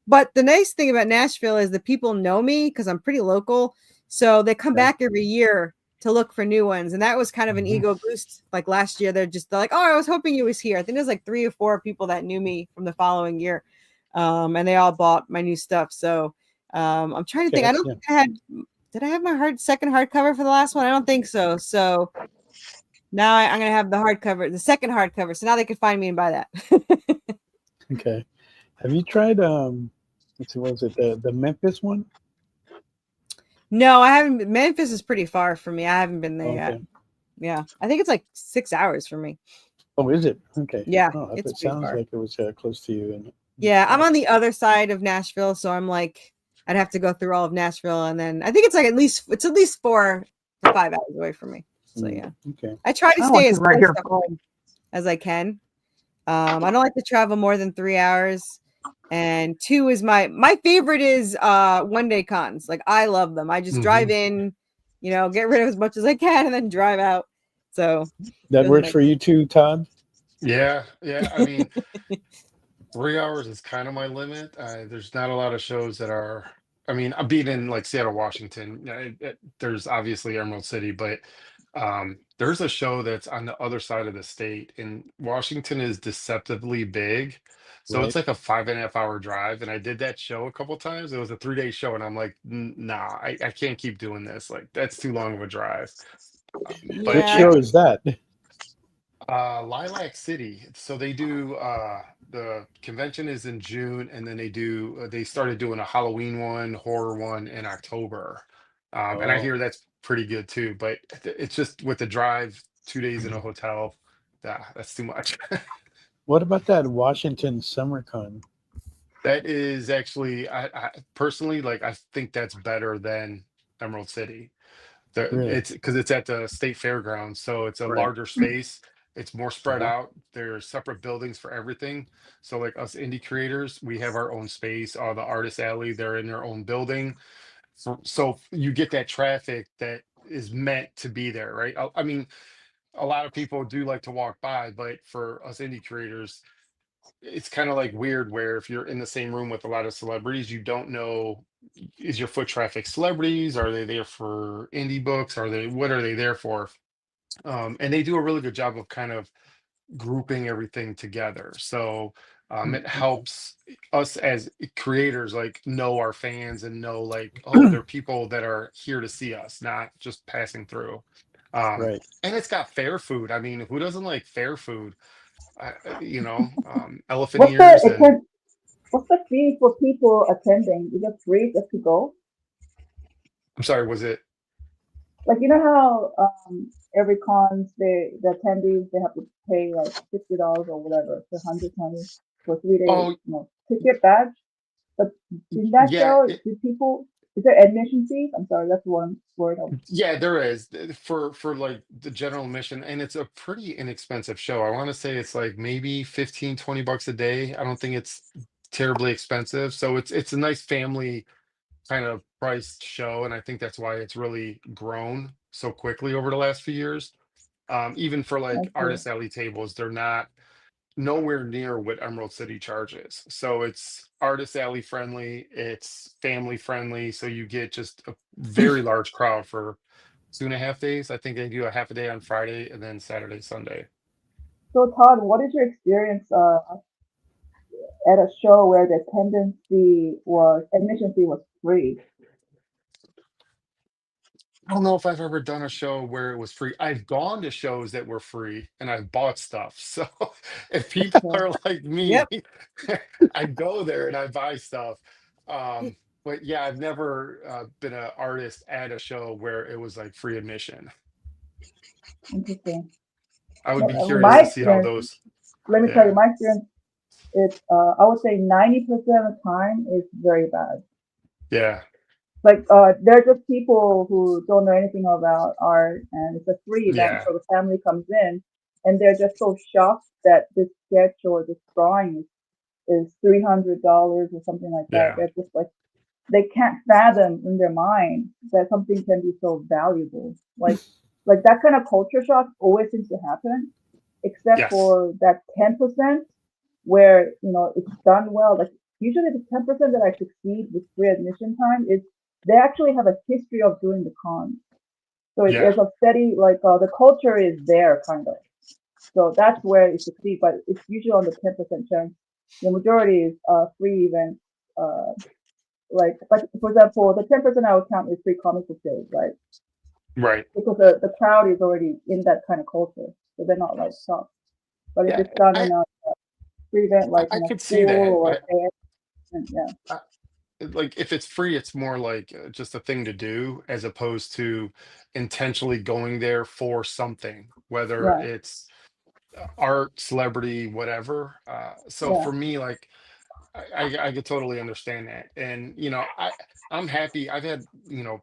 but the nice thing about Nashville is the people know me because I'm pretty local, so they come back every year to look for new ones. And that was kind of an ego boost. Like last year, they're like, "Oh, I was hoping you was here." I think there's like 3 or 4 people that knew me from the following year, and they all bought my new stuff. So I'm trying to think. I don't think did I have my second hardcover for the last one? I don't think so. So now I'm going to have the second hardcover. So now they can find me and buy that. Okay. Have you tried, let's see, what was it? The Memphis one? No, I haven't. Memphis is pretty far from me. I haven't been there yet. Yeah. I think it's like 6 hours for me. Oh, is it? Okay. Yeah. It sounds like it was close to you. Yeah. I'm on the other side of Nashville. So I'm like, I'd have to go through all of Nashville. And then I think it's like at least 4 to 5 hours away from me. So yeah. Okay. I try to stay as close to home as I can. I don't like to travel more than 3 hours. And 2 is my favorite is one day cons. Like I love them. I just drive in, get rid of as much as I can and then drive out. So That works for you too, Todd? Yeah. I mean, 3 hours is kind of my limit. There's not a lot of shows that are. I mean, I'm being in like Seattle, Washington. There's obviously Emerald City, but there's a show that's on the other side of the state, and Washington is deceptively big. So it's Right. like a 5.5 hour drive. And I did that show a couple times. It was a 3 day show, and I'm like, Nah, I can't keep doing this. Like, that's too long of a drive." But Which Yeah. show is that? Lilac City. So they do the convention is in June, and then they started doing a Halloween one, horror one in October. And I Oh, hear that's pretty good too, but it's just with the drive, 2 days in a hotel, that's too much. what about that Washington SummerCon? That is actually, I personally, like, I think that's better than Emerald City. Really? It's because it's at the state fairgrounds, so it's a Right. larger space. It's more spread Uh-huh. out. There's separate buildings for everything. So like us indie creators, we have our own space. The artist alley, they're in their own building. So you get that traffic that is meant to be there, right? I mean, a lot of people do like to walk by, but for us indie creators, it's kind of like weird where if you're in the same room with a lot of celebrities, you don't know, is your foot traffic celebrities? Are they there for indie books? What are they there for? And they do a really good job of kind of grouping everything together. So it helps us as creators like know our fans and know like, oh, they're people that are here to see us, not just passing through. Right. And it's got fair food. I mean, who doesn't like fair food? Elephant What's ears and what's the fee for people attending? Is it free just to go? I'm sorry, was it? Like you know how every cons the attendees they have to pay like $60 or whatever for 120 for 3 days, Oh, ticket badge. But in that yeah, show, is there admission fees? I'm sorry, that's one word. yeah, there is for like the general admission, and it's a pretty inexpensive show. I want to say it's like maybe 15-20 bucks a day. I don't think it's terribly expensive. So it's a nice family kind of priced show, and I think that's why it's really grown so quickly over the last few years. Even for like Okay. artist alley tables, they're not nowhere near what Emerald City charges. So it's artist alley friendly, it's family friendly. So you get just a very large crowd for 2.5 days. I think they do a half a day on Friday and then Saturday, Sunday. So Todd, what is your experience at a show where the admission fee was free? I don't know if I've ever done a show where it was free. I've gone to shows that were free and I've bought stuff. So if people Okay. are like me, Yep. I go there and I buy stuff. But yeah, I've never been an artist at a show where it was like free admission. Interesting. I would be curious My to see how experience, those. let me tell you, Yeah, my experience, it's I would say 90% of the time is very bad. yeah, Like they're just people who don't know anything about art, and it's a free event, yeah, so the family comes in, and they're just so shocked that this sketch or this drawing is $300 or something like that. yeah. They're just like they can't fathom in their mind that something can be so valuable. Like that kind of culture shock always seems to happen, except Yes, for that 10% where it's done well. Like usually the 10% that I succeed with free admission time is they actually have a history of doing the cons. So yeah, there's a steady the culture is there kind of. So that's where it succeeds, but it's usually on the 10% chance. The majority is free events. But for example, the 10% I would count is free comic book days, right? right. Because the crowd is already in that kind of culture, so they're not like shocked. But if Yeah, it's done I in a free event like I in a could see school that. or a fair, then yeah, I like if it's free, it's more like just a thing to do as opposed to intentionally going there for something, whether yeah, it's art, celebrity, whatever. So yeah, for me, like I could totally understand that. And I'm happy. I've had,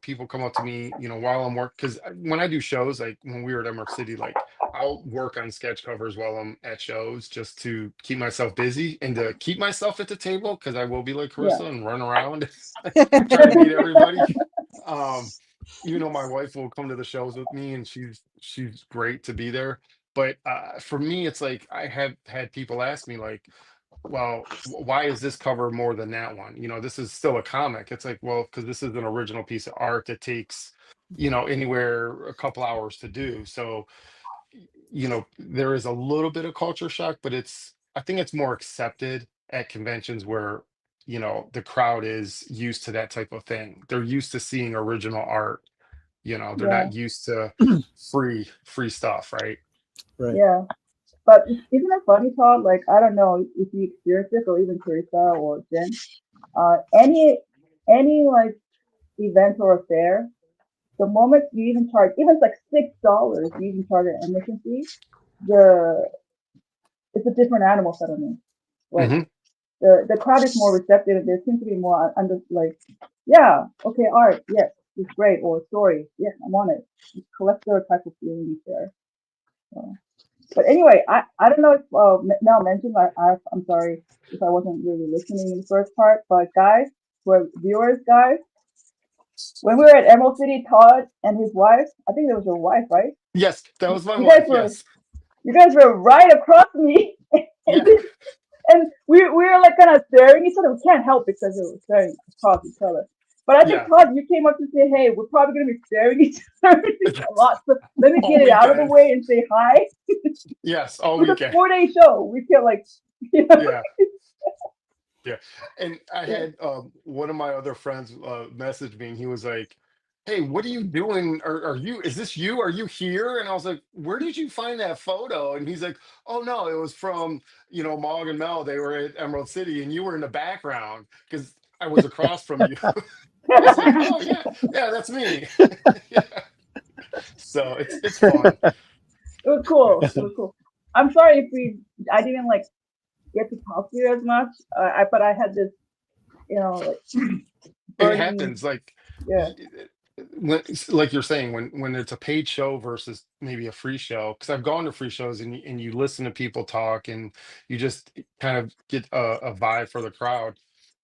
people come up to me, while I'm work because when I do shows, like when we were at Emerald City, like I'll work on sketch covers while I'm at shows just to keep myself busy and to keep myself at the table because I will be like Yeah. Carissa and run around trying to meet everybody. Um, you know, my wife will come to the shows with me, and she's great to be there. But for me, it's like I have had people ask me like, well, why is this cover more than that one? You know, this is still a comic. It's like, well, because this is an original piece of art that takes, you know, anywhere a couple hours to do. So, you know, there is a little bit of culture shock, but I think it's more accepted at conventions where, you know, the crowd is used to that type of thing. They're used to seeing original art. You know, they're Yeah. not used to free stuff, right? Right. Yeah. But isn't it funny, Todd? Like, I don't know if you experience this or even Teresa or Jen. Any like event or affair, the moment you even charge, even if it's like $6, you even charge an admission fee, the it's a different animal suddenly. Like Hmm. the crowd is more receptive. There seems to be more under like, yeah, okay, art, yes, it's great, or story, yes, I want it. It's collector type of feeling there. So. But anyway, I don't know if Mel mentioned. I'm sorry if I wasn't really listening in the first part. But guys, for viewers, guys, when we were at Emerald City, Todd and his wife, I think it was your wife, right? Yes, that was my You wife. guys were Yes. you guys were right across me, Yeah. and we were like kind of staring each other. We can't help because we were staring across each other. But I think Yeah. Todd, you came up to say, "Hey, we're probably gonna be staring each other a lot, so let me All get it out of the weekend. way and say hi." Yes, all It was a weekend. 4-day show. We feel like, you know, Yeah. Yeah. And I yeah. had one of my other friends message me, and he was like, "Hey, what are you doing? Are you, is this you? Are you here?" And I was like, "Where did you find that photo?" And he's like, "Oh no, it was from, you know, Mog and Mel. They were at Emerald City and you were in the background because I was across from you." I was like, "Oh yeah, yeah, that's me." Yeah. So it's fun. It was cool. It was cool. I'm sorry if I didn't like get to talk to you as much. But I had this, like It burning, happens like yeah, when, like you're saying, when it's a paid show versus maybe a free show, because I've gone to free shows and you listen to people talk and you just kind of get a vibe for the crowd.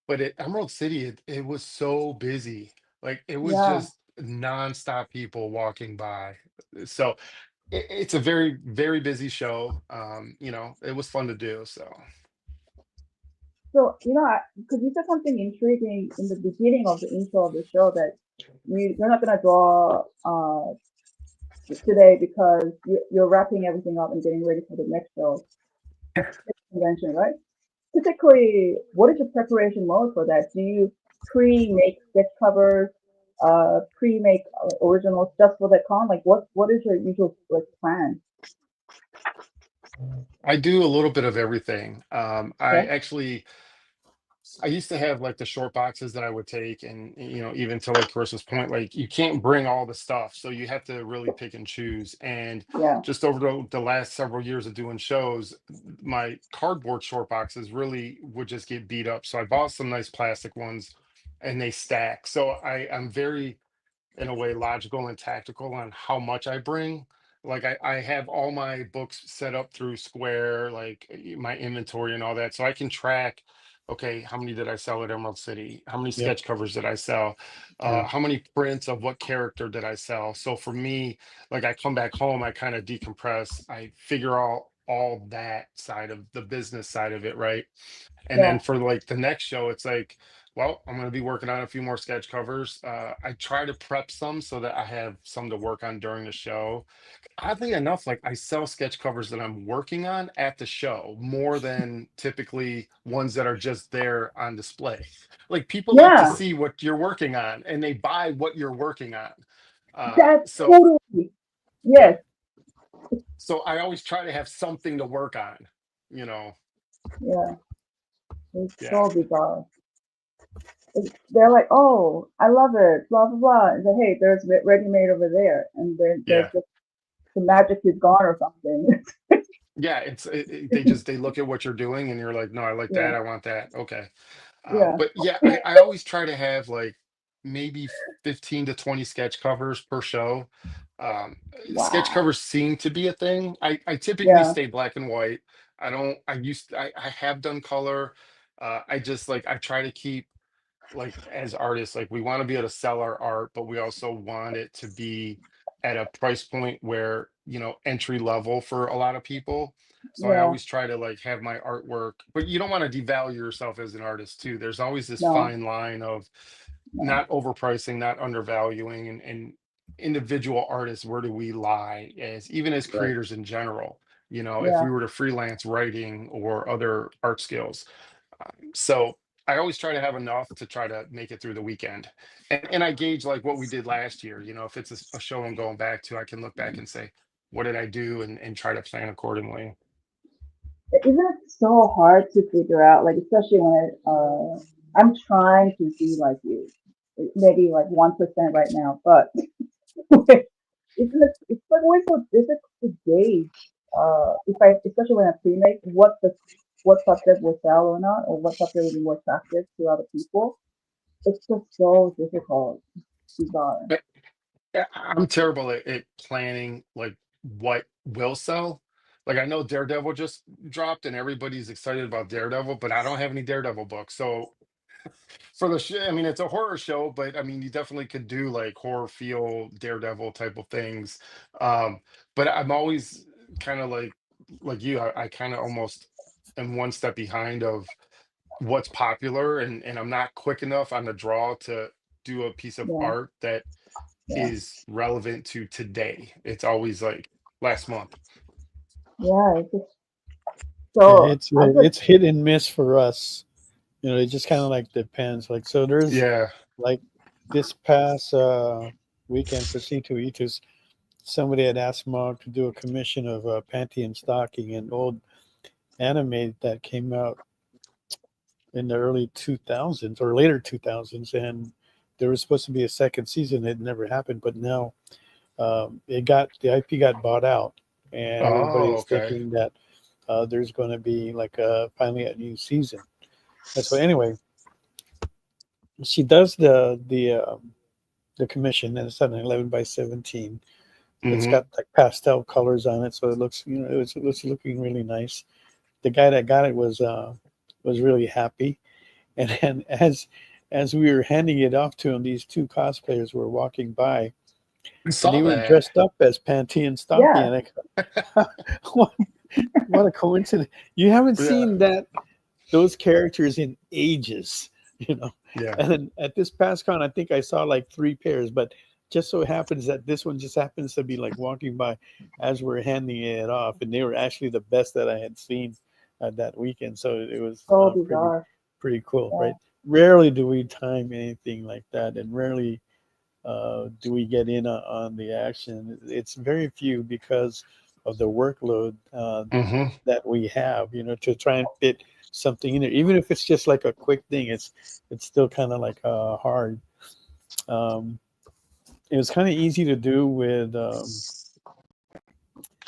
But at Emerald City, it was so busy, like it was yeah. just nonstop people walking by. So it's a very very busy show. You know, it was fun to do. So So, because you said something intriguing in the beginning of the intro of the show that you're not gonna draw today because you're wrapping everything up and getting ready for the next show convention, right? Typically, what is your preparation mode for that? Do you pre-make sketch covers, pre-make originals just for the con? Like, what is your usual like plan? I do a little bit of everything. I Okay. actually I used to have like the short boxes that I would take, and you know, even to like Carissa's point, like you can't bring all the stuff, so you have to really pick and choose. And Yeah. just over the last several years of doing shows, my cardboard short boxes really would just get beat up. So I bought some nice plastic ones, and they stack. So I'm very in a way logical and tactical on how much I bring. Like I have all my books set up through Square, like my inventory and all that, so I can track. Okay, how many did I sell at Emerald City? How many Yep. sketch covers did I sell? Yeah. How many prints of what character did I sell? So for me, like I come back home, I kind of decompress. I figure out all that side of the business side of it, right? And Yeah. then for like the next show, it's like, well, I'm going to be working on a few more sketch covers. I try to prep some so that I have some to work on during the show. Oddly enough, like I sell sketch covers that I'm working on at the show more than typically ones that are just there on display. Like people like to Yeah. see what you're working on and they buy what you're working on. That's So totally yeah, yes. so I always try to have something to work on, you know. Yeah. It's Yeah, so bizarre. They're like, oh, I love it, blah blah blah. And say, hey, there's ready made over there, and then there's yeah. just the magic is gone or something. Yeah, they just they look at what you're doing and you're like, no, I like Yeah. that, I want that. Okay. Yeah. But yeah, I always try to have like maybe 15 to 20 sketch covers per show. Um, Sketch Wow. covers seem to be a thing. I typically Yeah. stay black and white. I have done color. I just like, I try to keep, like, as artists, like, we want to be able to sell our art, but we also want it to be at a price point where, entry level for a lot of people. So I Yeah. always try to, like, have my artwork, but you don't want to devalue yourself as an artist too. There's always this No. fine line of No. not overpricing, not undervaluing, and individual artists, where do we lie, as even as Right. creators in general, if Yeah. we were to freelance writing or other art skills. So I always try to have enough to try to make it through the weekend. And I gauge, like, what we did last year. If it's a show I'm going back to, I can look back and say, what did I do, and try to plan accordingly. Isn't it so hard to figure out, like, especially when I'm trying to be like you, maybe like 1% right now, but it's like always so difficult to gauge, if I, especially when I pre-make, what subject will sell or not, or what subject will be more attractive to other people. It's just so difficult. Bizarre. I'm terrible at planning, like, what will sell. Like, I know Daredevil just dropped and everybody's excited about Daredevil, but I don't have any Daredevil books. So for the show, I mean, it's a horror show, but I mean, you definitely could do, like, horror feel Daredevil type of things. Um, but I'm always kind of like you, I kind of almost am one step behind of what's popular, and I'm not quick enough on the draw to do a piece of Yeah, art that yeah, is relevant to today. It's always like last month. yeah. It's just Yeah, so I just it's hit and miss for us. It just kind of like depends. Like so, there's Yeah. like this past weekend for C2E2s, somebody had asked Mark to do a commission of Panty and Stocking, an old anime that came out in the early 2000s or later 2000s, and there was supposed to be a second season. It never happened, but now the IP got bought out, and everybody Oh, is okay. thinking that there's going to be like finally a new season. And so anyway, she does the commission, and it's an 11 by 17. It's Hmm. got like pastel colors on it, so it looks it looks looking really nice. The guy that got it was really happy, and then as we were handing it off to him, these two cosplayers were walking by, I and they saw were that. dressed up as Panty and Stocky, yeah. and what, what a coincidence! You haven't Yeah. seen those characters in ages, you know. Yeah. And then at this past con, I think I saw like three pairs, but just so happens that this one just happens to be like walking by as we're handing it off, and they were actually the best that I had seen that weekend. So it was So pretty bizarre. pretty cool, Yeah. right? Rarely do we time anything like that, and rarely do we get in on the action. It's very few because of the workload Hmm. that we have, to try and fit something in there. Even if it's just like a quick thing, it's still kind of like hard. Um, it was kind of easy to do with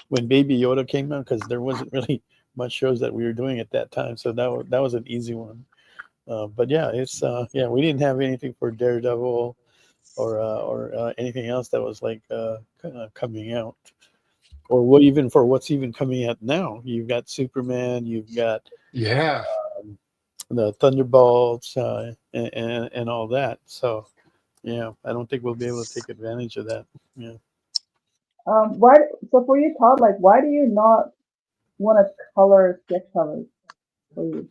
when Baby Yoda came out because there wasn't really much shows that we were doing at that time, so that was an easy one. But yeah, it's yeah, we didn't have anything for Daredevil or anything else that was like coming out, or what even for what's even coming out now. You've got Superman, you've got Yeah. the Thunderbolts, and all that. So yeah, I don't think we'll be able to take advantage of that. Yeah. Why? So for you, Todd, like, why do you not want to color sketch covers for you?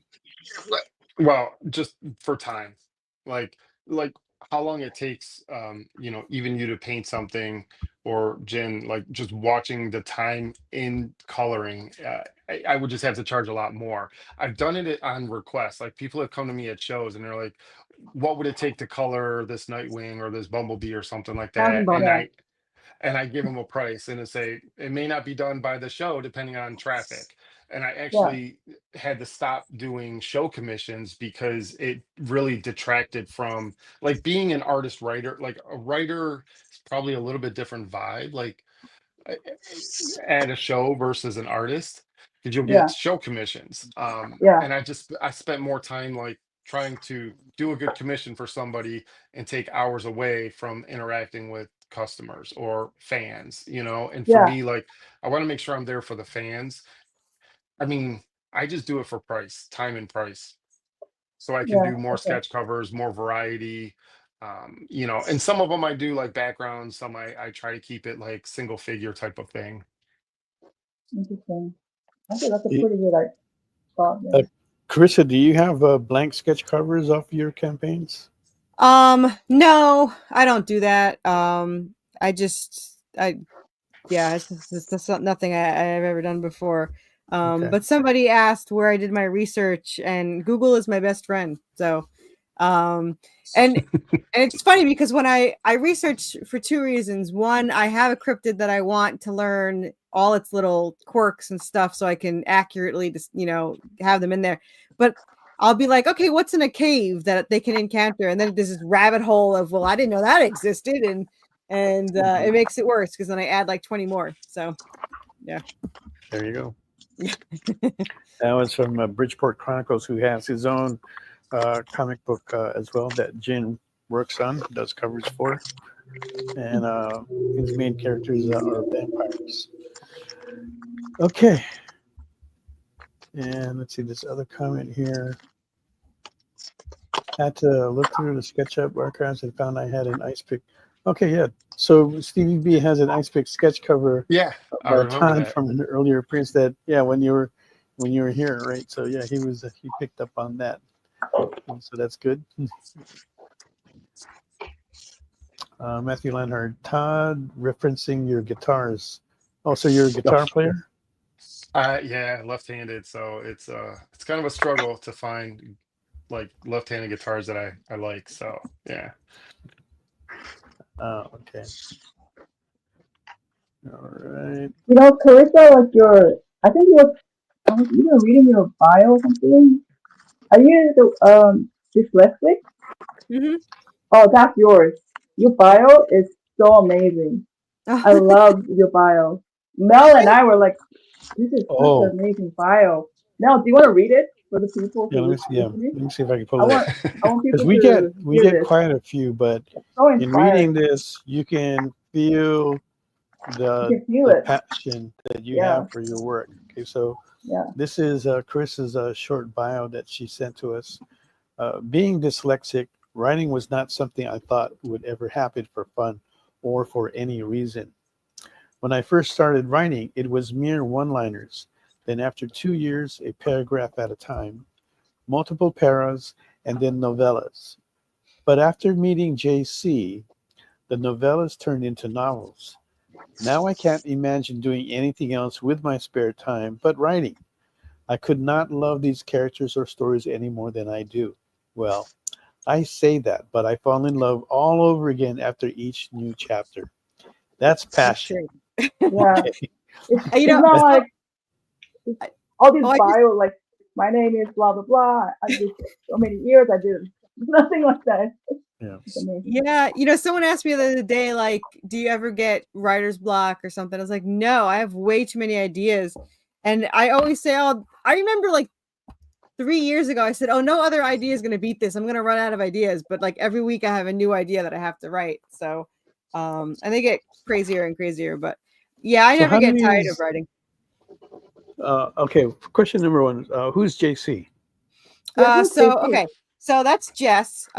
Well, just for time, like like how long it takes, even you to paint something, or Jen, like, just watching the time in coloring. I would just have to charge a lot more. I've done it on request. Like, people have come to me at shows and they're like, "What would it take to color this Nightwing or this Bumblebee or something like Thousand that?" bucks. Yeah, And I give them a price, and it say it may not be done by the show depending on traffic. And I yeah, actually had to stop doing show commissions because it really detracted from, like, being an artist writer. Like, a writer is probably a little bit different vibe, like, uh, at a show versus an artist, because you'll get yeah, show commissions. yeah, And I spent more time, like, trying to do a good commission for somebody and take hours away from interacting with customers or fans, and for Yeah, me, like, I want to make sure I'm there for the fans. I mean, I just do it for time and price, so I can yeah, do more okay, sketch covers, more variety. And some of them I do like backgrounds, some I try to keep it like single figure type of thing. interesting. I think that's a Y- pretty good like thought Uh, there. Carissa, do you have blank sketch covers off your campaigns? No, I don't do that. Yeah, it's not nothing I've ever done before. Okay. But somebody asked where I did my research, and Google is my best friend. So, um, and it's funny because when I research for two reasons. One, I have a cryptid that I want to learn all its little quirks and stuff, so I can accurately just have them in there. But I'll be like, okay, what's in a cave that they can encounter? And then there's this rabbit hole of, well, I didn't know that existed, and it makes it worse because then I add like 20 more. So yeah. There you go. That was from Bridgeport Chronicles, who has his own comic book as well that Jyn works on, does covers for, and his main characters are vampires. Okay, and let's see this other comment here. Had to look through the SketchUp archives and found I had an ice pick. Okay, yeah. So Stevie B has an ice pick sketch cover Yeah, I by remember Todd that. from an earlier appearance that when you were here, right? So yeah, he picked up on that. So that's good. Matthew Leonard, Todd referencing your guitars. Oh, so you're a guitar player? Yeah, left-handed, so it's kind of a struggle to find like left-handed guitars that I like. So yeah. Oh, okay. All right. Carissa, like I think I was even reading your bio or something. Are you dyslexic? Mm-hmm. Oh, that's yours. Your bio is so amazing. I love your bio. Mel and I were like, this is such Oh, an amazing bio. Mel, do you want to read it for the people yeah. who Let listening? me see if I can I pull it up. want I want Because people we to hear get this. quite a few, but It's so in reading inspiring. this, you can feel You can feel the it. passion that you Yeah, have for your work. Okay, so yeah. this is Chris's short bio that she sent to us. Being dyslexic, writing was not something I thought would ever happen for fun or for any reason. When I first started writing, it was mere one-liners. Then after 2 years, a paragraph at a time, multiple paras, and then novellas. But after meeting JC, the novellas turned into novels. Now I can't imagine doing anything else with my spare time but writing. I could not love these characters or stories any more than I do. Well, I say that, but I fall in love all over again after each new chapter. That's That's passion. true. Yeah. Okay. It's You know, not like I- all these oh, I just bio like my name is blah blah blah. I did so many years. I did nothing like that. Yeah. It's amazing. Yeah, someone asked me the other day, like, do you ever get writer's block or something? I was like, no, I have way too many ideas. And I always say, oh, I remember like 3 years ago, I said, oh, no other idea is going to beat this. I'm going to run out of ideas. But like every week I have a new idea that I have to write. So, and they get crazier and crazier. But yeah, I So never how do get you tired of writing. okay, question number one. Who's JC? Yeah, who's So JC? okay, so that's Jess.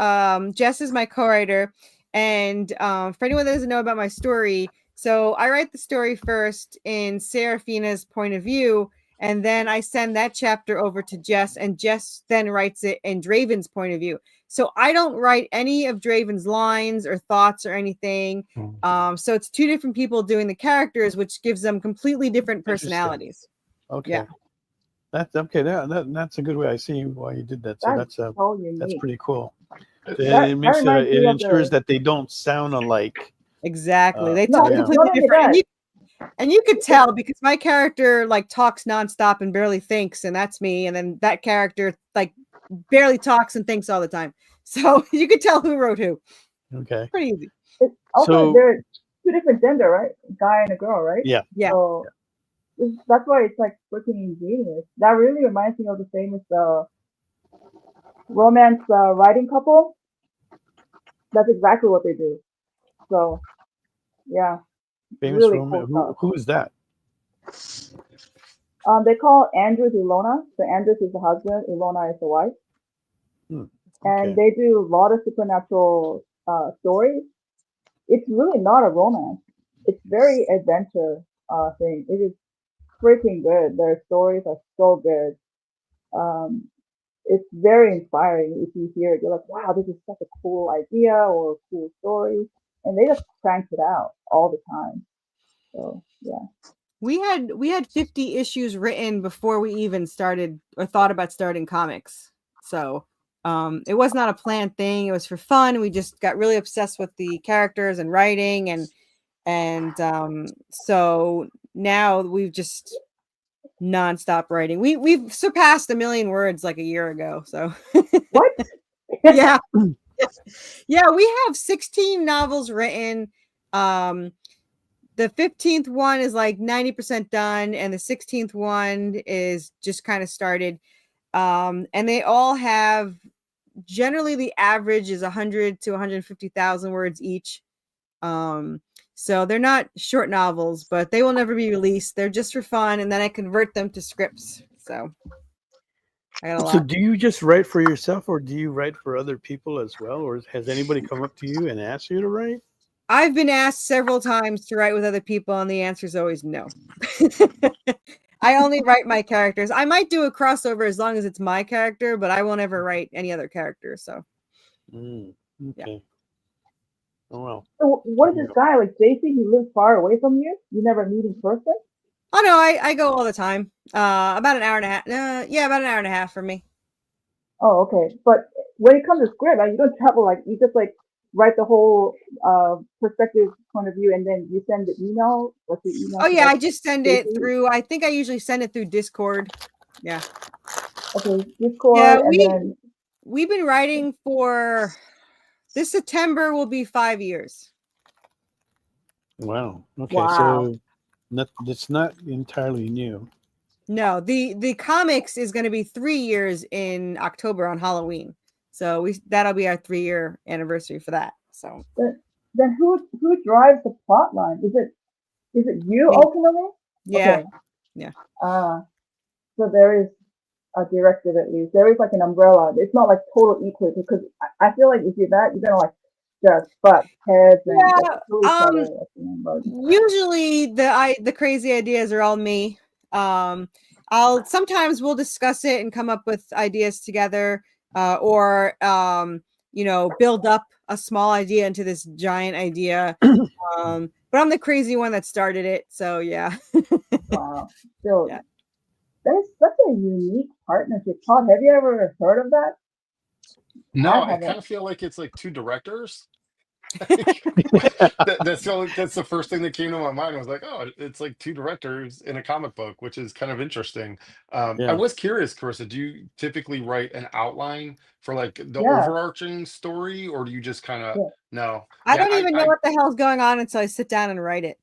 Jess is my co-writer, and for anyone that doesn't know about my story, so I write the story first in Serafina's point of view, and then I send that chapter over to Jess, and Jess then writes it in Draven's point of view. So I don't write any of Draven's lines or thoughts or anything. So it's two different people doing the characters, which gives them completely different Interesting. personalities. Okay. Yeah. That's okay. That's a good way. I see why you did that. So That's so unique. that's pretty cool. That It makes reminds it me of ensures the that they don't sound alike. Exactly. They no, talk it's Yeah. completely not only different. that. And you could tell because my character like talks nonstop and barely thinks, and that's me. And then that character like barely talks and thinks all the time. So you could tell who wrote who. Okay. Pretty easy. It's also So they're two different gender, right? A guy and a girl, right? yeah. Yeah. So that's why it's like freaking ingenious. That really reminds me of the famous romance writing couple. That's exactly what they do. So Yeah, Famous really romance. cool stuff. Who is that? They call Andrews Ilona. So Andrews is the husband, Ilona is the wife, Hmm, and okay. they do a lot of supernatural stories. It's really not a romance. It's very adventure thing. It is freaking good. Their stories are so good. Um, it's very inspiring. If you hear it, you're like, wow, this is such a cool idea or a cool story. And they just crank it out all the time. So yeah. We had 50 issues written before we even started or thought about starting comics. So it was not a planned thing. It was for fun. We just got really obsessed with the characters and writing, and so now we've just nonstop writing. We've surpassed 1 million words like a year ago. So What? yeah. Yeah, we have 16 novels written. The 15th one is like 90% done, and the 16th one is just kind of started. And they all have, generally the average is 100 to 150,000 words each. So they're not short novels, but they will never be released. They're just for fun, and then I convert them to scripts. So I got a So lot. do you just write for yourself, or do you write for other people as well? Or has anybody come up to you and asked you to write? I've been asked several times to write with other people, and the answer is always no. I only write my characters. I might do a crossover as long as it's my character, but I won't ever write any other character. So, Okay. Yeah. Oh well. So what is this guy like, JC? He lives far away from you. You never meet in person. oh no, I go all the time. About an hour and a half. Yeah, about an hour and a half for me. Oh, okay. But when it comes to script, like, you don't travel. Like, you just like write the whole perspective point of view, and then you send the email. What's the email? Oh to, yeah, like, I just send it JC? through. I think I usually send it through Discord. Yeah. Okay, Yeah, Discord, and then we've been writing for this September will be 5 years. Wow. Okay. wow. So it's not entirely new. No, the comics is going to be 3 years in October on Halloween. So that'll be our 3-year anniversary for that. So Then who drives the plot line? Is it you Me. ultimately? yeah. Okay. Yeah. So there is a directive at least. There is like an umbrella. It's not like total equal, because I feel like if you're that, you're gonna like just butt heads and like kill each other. At the end, but Usually the crazy ideas are all me. We'll discuss it and come up with ideas together, or build up a small idea into this giant idea. But I'm the crazy one that started it, so yeah. wow. Still, Yeah. that is such a unique partnership. Todd, have you ever heard of that? No, I haven't. kind of feel like it's like two directors. That's the first thing that came to my mind. I was like, oh, it's like two directors in a comic book, which is kind of interesting. I Yeah. was curious, Carissa, do you typically write an outline for like the Yeah. overarching story, or do you just kind of Yeah. no? I Yeah, don't even know what the hell's going on until I sit down and write it.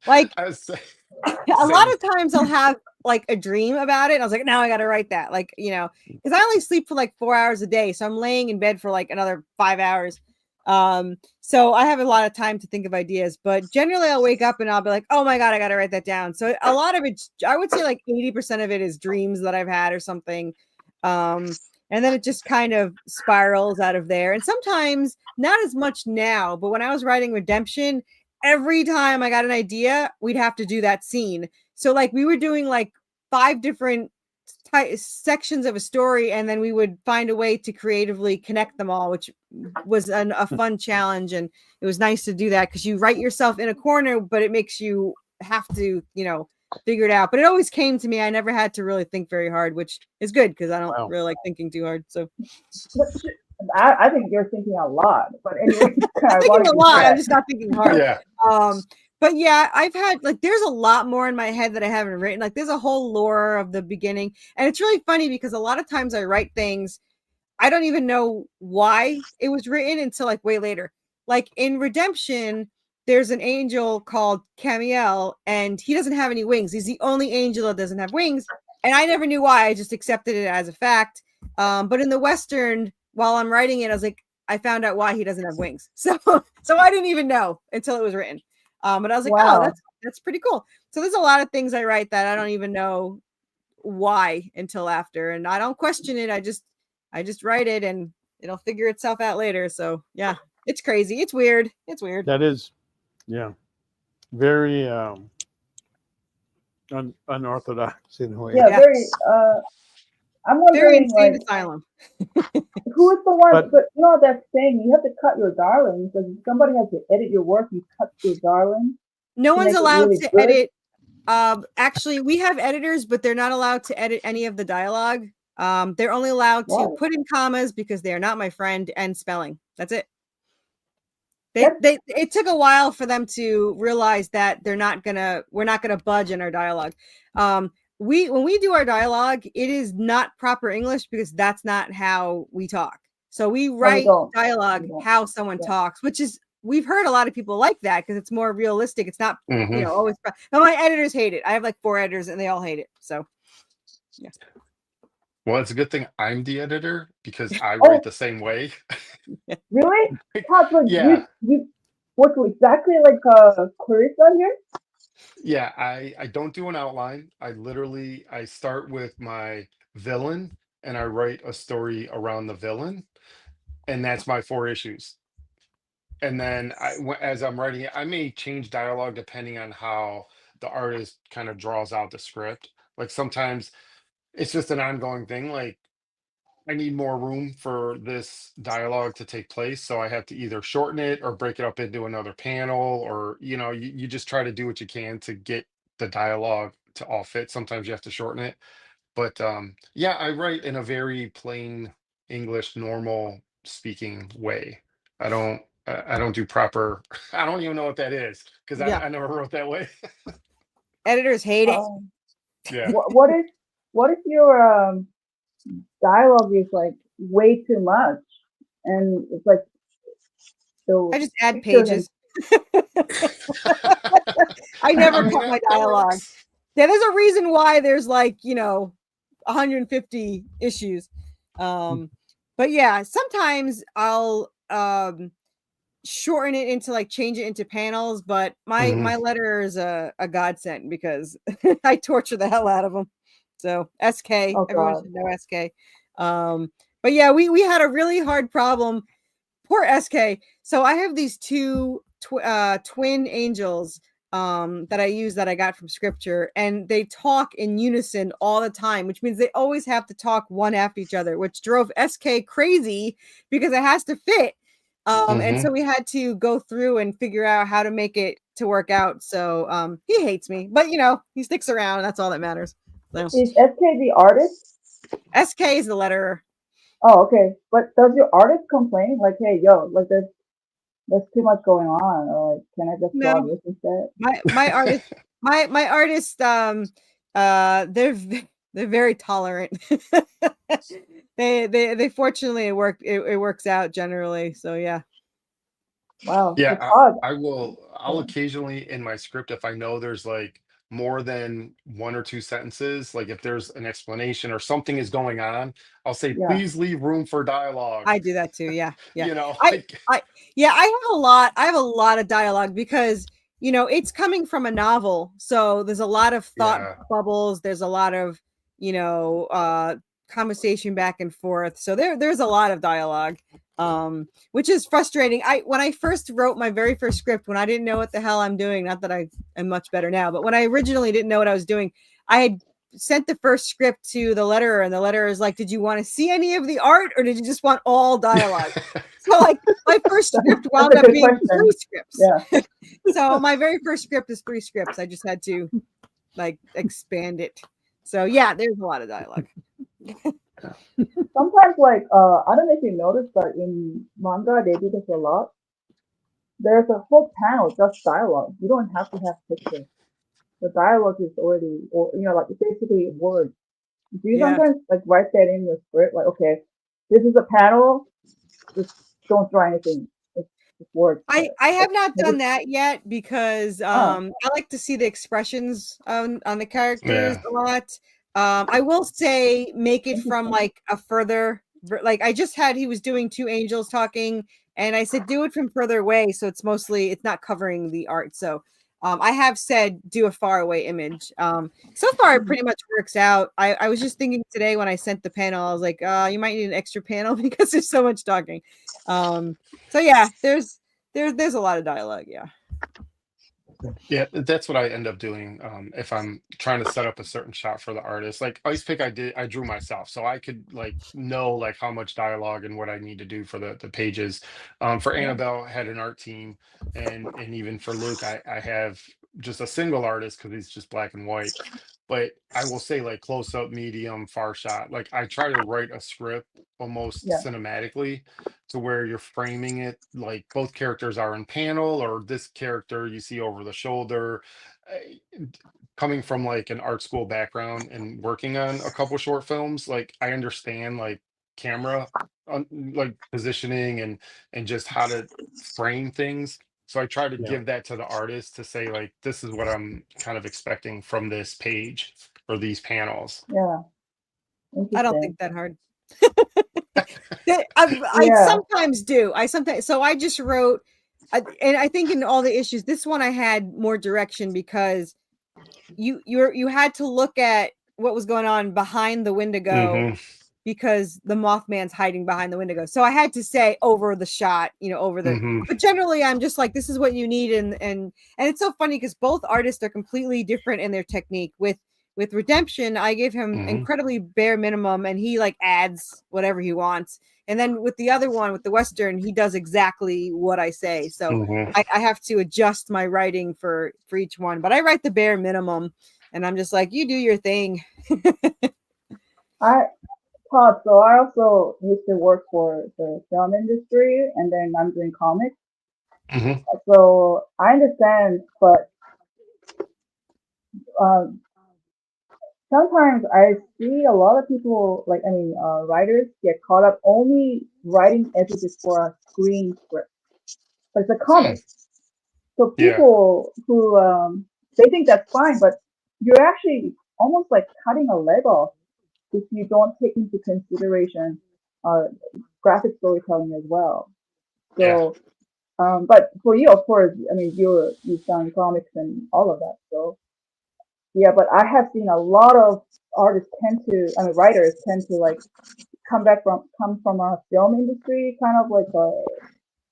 Like I was a lot of times I'll have like a dream about it. And I was like, now I got to write that. Like, because I only sleep for like 4 hours a day. So I'm laying in bed for like another 5 hours. So I have a lot of time to think of ideas, but generally I'll wake up and I'll be like, oh my God, I got to write that down. So a lot of it, I would say like 80% of it is dreams that I've had or something. And then it just kind of spirals out of there. And sometimes not as much now, but when I was writing Redemption, every time I got an idea, we'd have to do that scene. So like we were doing like 5 different sections of a story, and then we would find a way to creatively connect them all, which was a fun challenge. And it was nice to do that because you write yourself in a corner, but it makes you have to, figure it out. But it always came to me. I never had to really think very hard, which is good because I don't really like thinking too hard. So I think you're thinking a lot, but anyway, I'm thinking a lot. I'm just not thinking hard. Yeah. But yeah, I've had there's a lot more in my head that I haven't written. Like there's a whole lore of the beginning, and it's really funny because a lot of times I write things, I don't even know why it was written until like way later. Like in Redemption, there's an angel called Camiel, and he doesn't have any wings. He's the only angel that doesn't have wings, and I never knew why. I just accepted it as a fact. But in the Western, while I'm writing it, I was like, I found out why he doesn't have wings. So I didn't even know until it was written. But I was like, Wow. oh, that's pretty cool. So there's a lot of things I write that I don't even know why until after, and I don't question it. I just write it, and it'll figure itself out later. So yeah, it's crazy. It's weird. It's weird. That is, yeah, very unorthodox in a way. Yeah, Yeah. very. I'm Very wondering, insane like, asylum. who is the one? But- But you know that saying, you have to cut your darlings. Because if somebody has to edit your work, you cut your darling. No to one's make it allowed really to good? edit. Actually, we have editors, but they're not allowed to edit any of the dialogue. They're only allowed to Wow. put in commas because they are not my friend, and spelling. That's it. That's- It took a while for them to realize that we're not gonna budge in our dialogue. When we do our dialogue, it is not proper English because that's not how we talk. So we write don't. dialogue We don't. how someone Yeah. talks, which is, we've heard a lot of people like that because it's more realistic. It's not, Mhm. always. But my editors hate it. I have like 4 editors and they all hate it. So yeah. Well, it's a good thing I'm the editor because I Oh. write the same way. Really? Todd, so Yeah. you work exactly like Corissa here? Yeah, I don't do an outline. I start with my villain and I write a story around the villain, and that's my 4 issues. And then as I'm writing it, I may change dialogue depending on how the artist kind of draws out the script. Like sometimes it's just an ongoing thing. Like I need more room for this dialogue to take place, so I have to either shorten it or break it up into another panel, or you just try to do what you can to get the dialogue to all fit. Sometimes you have to shorten it, but yeah, I write in a very plain English, normal speaking way. I don't do proper. I don't even know what that is because Yeah. I never wrote that way. Editors hate it. Yeah. What if your dialogue is like way too much, and it's like so I just add pictures pages. I never I mean, cut my that dialogue. works. Yeah, there's a reason why there's like 150 issues. But yeah, sometimes I'll shorten it into like change it into panels. But my letterer is a godsend because I torture the hell out of them. So SK, Oh, everyone God. should know SK. But yeah, we had a really hard problem. Poor SK. So I have these 2 twin angels that I use that I got from scripture, and they talk in unison all the time, which means they always have to talk one after each other, which drove SK crazy because it has to fit. And so we had to go through and figure out how to make it to work out. So he hates me, but he sticks around, and that's all that matters. So Is SK the artist? SK is the letterer. Oh, okay. But does your artist complain like, hey, yo, like there's too much going on, or like, can I just No. draw this instead? My artist, my artist, they're very tolerant. they fortunately it works out generally. So yeah. Wow. Yeah, So Todd, I'll occasionally in my script, if I know there's like more than 1 or 2 sentences, like if there's an explanation or something is going on, I'll say, Yeah. please leave room for dialogue. I do that too. Yeah. Yeah. like, I have a lot of dialogue because it's coming from a novel, so there's a lot of thought Yeah. bubbles, there's a lot of conversation back and forth, so there's a lot of dialogue, which is frustrating. When I first wrote my very first script, when I didn't know what the hell I'm doing, not that I am much better now, but when I originally didn't know what I was doing, I had sent the first script to the letterer, and the letterer is like, did you want to see any of the art, or did you just want all dialogue? So like my first script wound a up good being question. 3 scripts. Yeah. So my very first script is 3 scripts. I just had to like expand it. So yeah, there's a lot of dialogue. Sometimes, like, I don't know if you noticed, but in manga they do this a lot. There's a whole panel just dialogue. You don't have to have pictures. The dialogue is already, or like it's basically words. Do you Yeah. sometimes like write that in your script? Like, okay, this is a panel. Just don't draw anything. It's words. I have not done that yet because I like to see the expressions on the characters Yeah. a lot. I will say make it from like a further, like I just had, he was doing 2 angels talking, And I said, do it from further away. So it's not covering the art. So I have said, do a far away image. So far, it pretty much works out. I was just thinking today when I sent the panel, I was like, you might need an extra panel because there's so much talking. So yeah, there's a lot of dialogue. Yeah. Yeah, that's what I end up doing if I'm trying to set up a certain shot for the artist. Like Ice Pick, I drew myself, so I could like know like how much dialogue and what I need to do for the pages. For Annabelle, I had an art team, and even for Luke, I have just a single artist because he's just black and white. But I will say like close up, medium, far shot. Like I try to write a script almost Yeah. cinematically to where you're framing it like both characters are in panel or this character you see over the shoulder. Coming from like an art school background and working on a couple short films, like I understand like camera like positioning and just how to frame things. So I try to Yeah. give that to the artist to say like this is what I'm kind of expecting from this page or these panels. Yeah. I don't Interesting. think that hard. I Yeah. sometimes do. So I just wrote, and I think in all the issues, this one I had more direction because you had to look at what was going on behind the Wendigo because the Mothman's hiding behind the Wendigo. So I had to say over the shot, over the. But generally, I'm just like, this is what you need, and it's so funny because both artists are completely different in their technique. With Redemption, I gave him incredibly bare minimum, and he like adds whatever he wants. And then with the other one, with the Western, he does exactly what I say. So I have to adjust my writing for each one. But I write the bare minimum, and I'm just like, you do your thing. Todd, so I also used to work for the film industry, and then I'm doing comics. So I understand, but sometimes I see a lot of people, writers get caught up only writing essays for a screen script, but it's a comic. So people who they think that's fine, but you're actually almost like cutting a leg off if you don't take into consideration graphic storytelling as well. So, but for you, of course, I mean, you've done comics and all of that. So, yeah, but I have seen a lot of writers tend to like come from a film industry kind of like a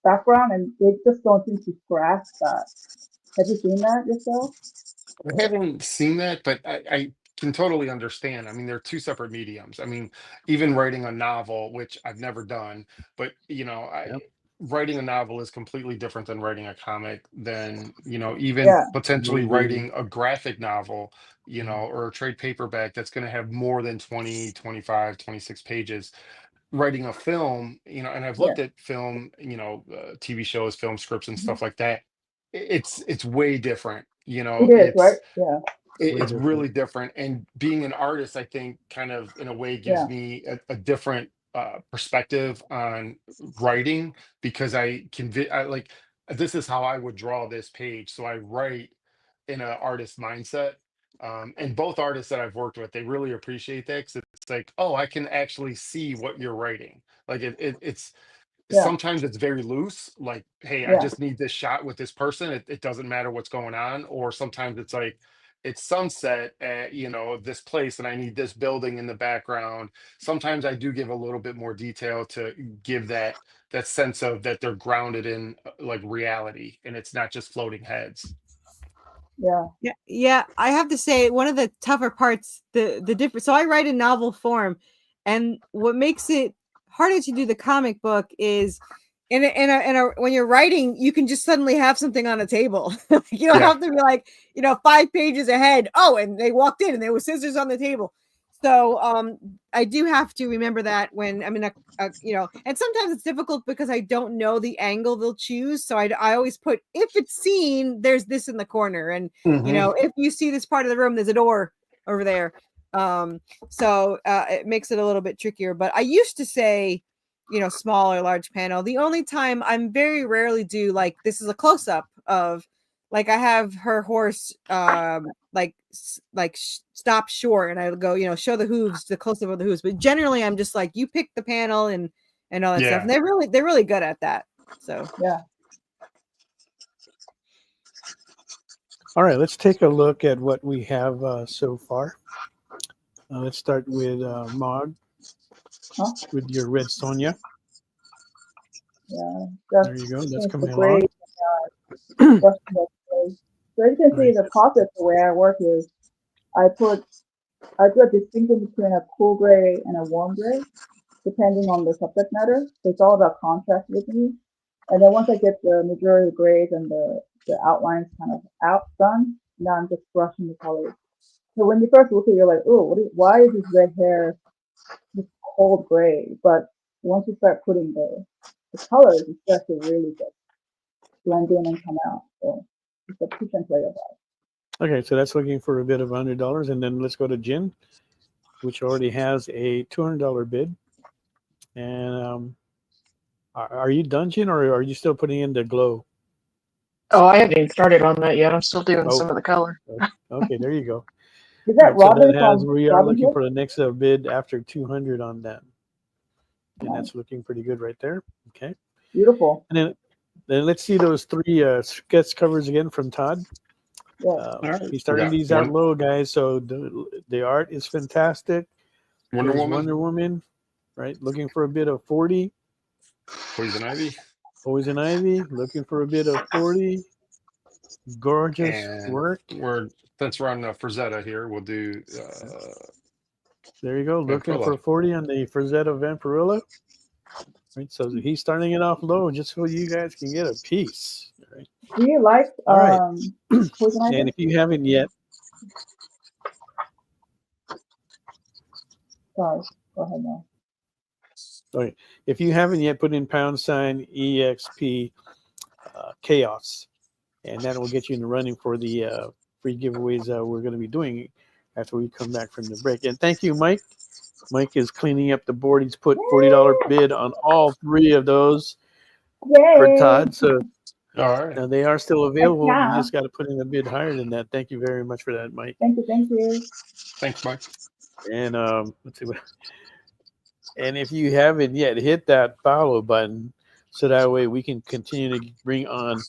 background, and they just don't seem to grasp that. Have you seen that yourself? I haven't seen that, but I can totally understand. I mean, they're two separate mediums. I mean, even writing a novel, which I've never done, but writing a novel is completely different than writing a comic, than, even potentially writing a graphic novel, or a trade paperback that's going to have more than 20, 25, 26 pages. Writing a film, and I've looked at film, TV shows, film scripts and stuff like that. It's way different. It is, right? Yeah. It's really different. And being an artist, I think, kind of in a way gives me a different perspective on writing, because I like, this is how I would draw this page. So I write in an artist mindset. And both artists that I've worked with, they really appreciate that, because it's like, oh, I can actually see what you're writing. Like it's sometimes it's very loose, like, hey, I just need this shot with this person. It doesn't matter what's going on. Or sometimes it's like, it's sunset at this place and I need this building in the background. Sometimes I do give a little bit more detail to give that sense of that they're grounded in like reality, and it's not just floating heads. Yeah. I have to say, one of the tougher parts, the difference. So I write in novel form, and what makes it harder to do the comic book is when you're writing, you can just suddenly have something on a table. You don't have to be like, 5 pages ahead. Oh, and they walked in and there were scissors on the table. So I do have to remember that when I'm in and sometimes it's difficult because I don't know the angle they'll choose. So I always put, if it's seen, there's this in the corner. And, if you see this part of the room, there's a door over there. So it makes it a little bit trickier. But I used to say, small or large panel. The only time I'm very rarely do, like, this is a close up of, like, I have her horse stop short, and I go, show the hooves, the close up of the hooves. But generally, I'm just like, you pick the panel and all that stuff. And they're really good at that. So Yeah. All right, let's take a look at what we have so far. Let's start with Mog with your red Sonia. Yeah. There you go. That's coming along. Great. So as you can see, the process, the way I work is I do a distinction between a cool gray and a warm gray, depending on the subject matter. So it's all about contrast with me. And then once I get the majority of the grays and the outlines kind of done, now I'm just brushing the colors. So when you first look at it, you're like, oh, why is this red hair this cold gray? But once you start putting the colors, it starts to really just blend in and come out. So it's a pitch and play of that. Okay, so that's looking for a bid of $100, and then let's go to Jyn, which already has a $200 bid. And are you done, Jyn, or are you still putting in the glow? Oh, I haven't even started on that yet. I'm still doing some of the color. Okay, there you go. Is that Robin from we are Robin looking Hood? for the next bid after 200 on that. And that's looking pretty good right there. Okay. Beautiful. And then let's see those three sketch covers again from Todd. Yeah. He's starting these out low, guys. So the art is fantastic. Wonder Woman, right? Looking for a bid of 40. Poison Ivy. Poison Ivy, looking for a bid of 40. Gorgeous work. Since we're on Frazetta here, we'll do. There you go. Looking for 40 on the Frazetta Vampirilla. Right, so he's starting it off low just so you guys can get a piece. Right? Do you like Poison Ivy? And if you haven't yet, sorry, go ahead now. Okay. If you haven't yet, put in #EXP Chaos, and that will get you in the running for the free giveaways we're going to be doing after we come back from the break. And thank you, Mike. Mike is cleaning up the board. He's put $40 bid on all three of those for Todd. So now they are still available. You just got to put in a bid higher than that. Thank you very much for that, Mike. Thank you. Thanks, Mike. And let's see what. And if you haven't yet, hit that follow button so that way we can continue to bring on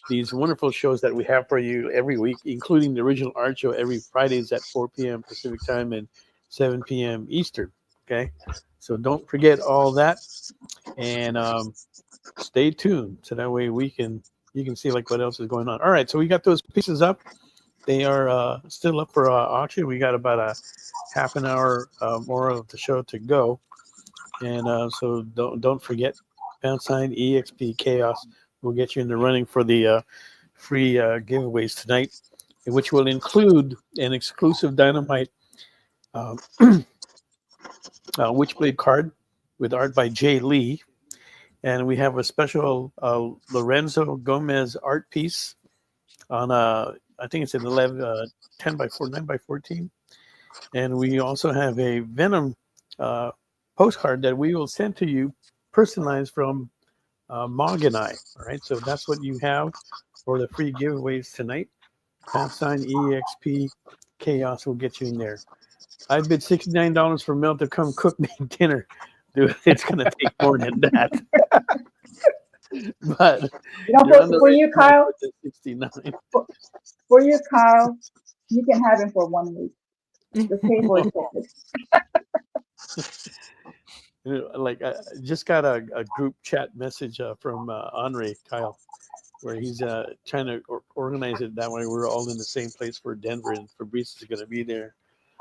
these wonderful shows that we have for you every week, including the original art show every Fridays at 4 p.m. Pacific time and 7 p.m. Eastern. Okay, so don't forget all that, and stay tuned so that way you can see like what else is going on. All right, so we got those pieces up. They are still up for auction. We got about a half an hour more of the show to go. And so don't forget, #EXP Chaos will get you in the running for the free giveaways tonight, which will include an exclusive Dynamite Witchblade card with art by Jay Lee. And we have a special Lorenzo Gomez art piece on, I think it's an 10 by 4, 9 by 14. And we also have a Venom postcard that we will send to you, personalized from Mog and I. All right, so that's what you have for the free giveaways tonight. #EXP Chaos will get you in there. I bid $69 for Mel to come cook me dinner. Dude, it's gonna take more than that. But for you, Kyle. 69. For you, Kyle, you can have him for 1 week. The table is like I just got a group chat message from Andre Kyle, where he's trying to organize it that way we're all in the same place for Denver, and Fabrice is going to be there.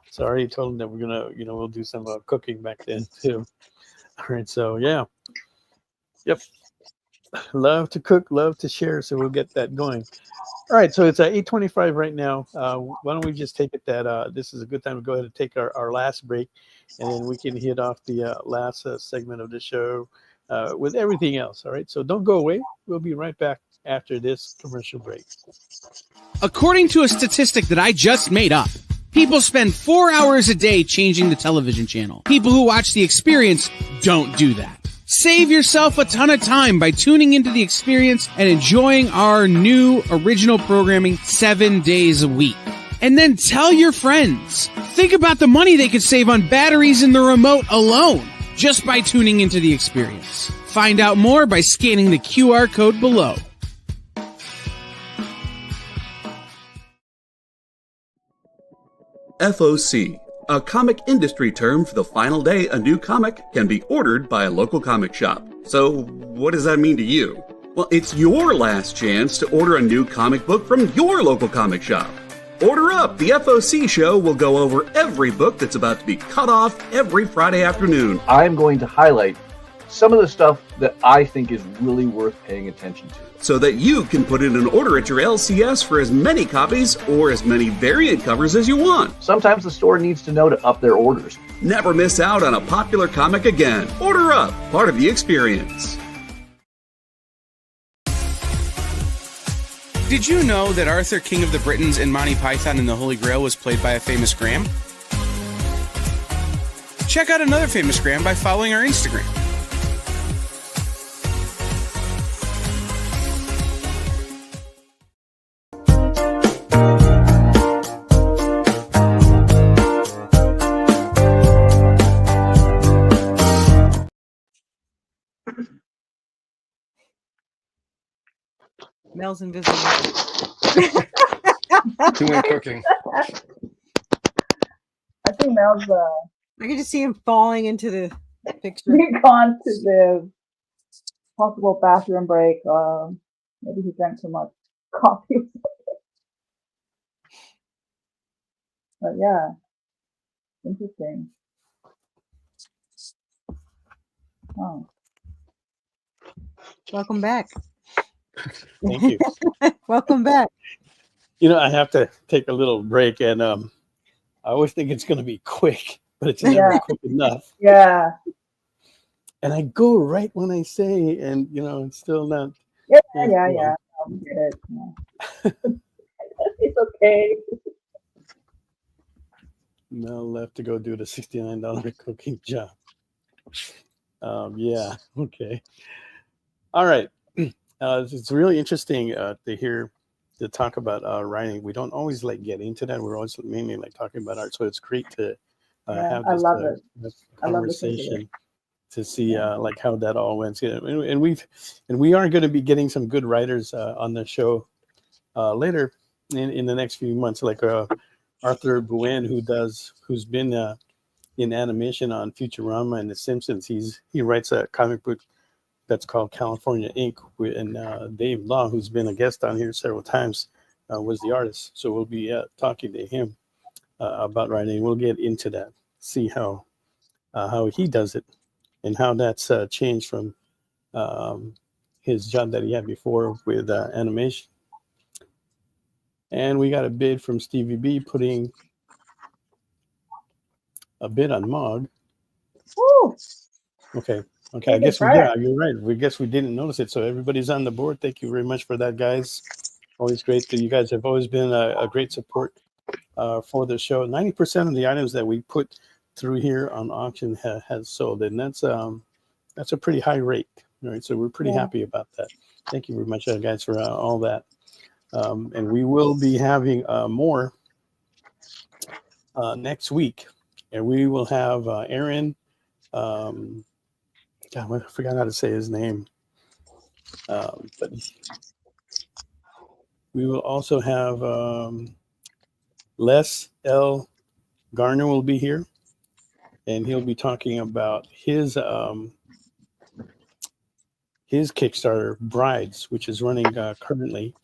So I already told him that we're gonna, we'll do some cooking back then too. All right, so yeah, yep. Love to cook, love to share, so we'll get that going. All right, so it's 8:25 right now. Why don't we just take it that this is a good time to go ahead and take our last break, and then we can hit off the last segment of the show with everything else. All right, so don't go away. We'll be right back after this commercial break. According to a statistic that I just made up, people spend 4 hours a day changing the television channel. People who watch The Experience don't do that. Save yourself a ton of time by tuning into The Experience and enjoying our new original programming 7 days a week. And then tell your friends. Think about the money they could save on batteries in the remote alone. just by tuning into the experience. Find out more by scanning the QR code below. FOC, a comic industry term for the final day a new comic can be ordered by a local comic shop. So, what does that mean to you? Well, it's your last chance to order a new comic book from your local comic shop. Order up! The FOC show will go over every book that's about to be cut off every Friday afternoon. I'm going to highlight some of the stuff that I think is really worth paying attention to, so that you can put in an order at your LCS for as many copies or as many variant covers as you want. Sometimes the store needs to know to up their orders. Never miss out on a popular comic again. Order up, part of the experience. Did you know that Arthur, King of the Britons in Monty Python and the Holy Grail was played by a famous Graham? Check out another famous Graham by following our Instagram. Mel's invisible. Doing cooking. I think Mel's I can just see him falling into the picture. gone to the possible bathroom break. Maybe he drank too much coffee. But yeah, interesting. Oh, Welcome back. Thank you. Welcome back. You know, I have to take a little break, and I always think it's going to be quick, but it's never quick enough. yeah. And I go right when I say, and you know, it's still not. Yeah. I'll get it. Yeah. It's okay. Mel left to go do the $69 cooking job. Yeah. Okay. All right. It's really interesting to talk about writing. We don't always get into that. We're always mainly talking about art. So it's great to have this conversation to see how that all went. And we are going to be getting some good writers on the show later in the next few months, like Arthur Buen, who's been in animation on Futurama and The Simpsons. He writes a comic book that's called California Inc. And Dave Law, who's been a guest on here several times, was the artist. So we'll be talking to him about writing. We'll get into that, see how he does it, and how that's changed from his job that he had before with animation. And we got a bid from Stevie B putting a bid on Mog. Woo! Okay, I guess you're right. We guess we didn't notice it. So everybody's on the board. Thank you very much for that, guys. Always great that you guys have always been a great support for the show. 90% of the items that we put through here on auction has sold, and that's a pretty high rate. Right, so we're pretty happy about that. Thank you very much, guys, for all that. And we will be having more next week, and we will have Aaron. God, I forgot how to say his name. But we will also have Les L. Garner will be here, and he'll be talking about his Kickstarter Brides, which is running currently.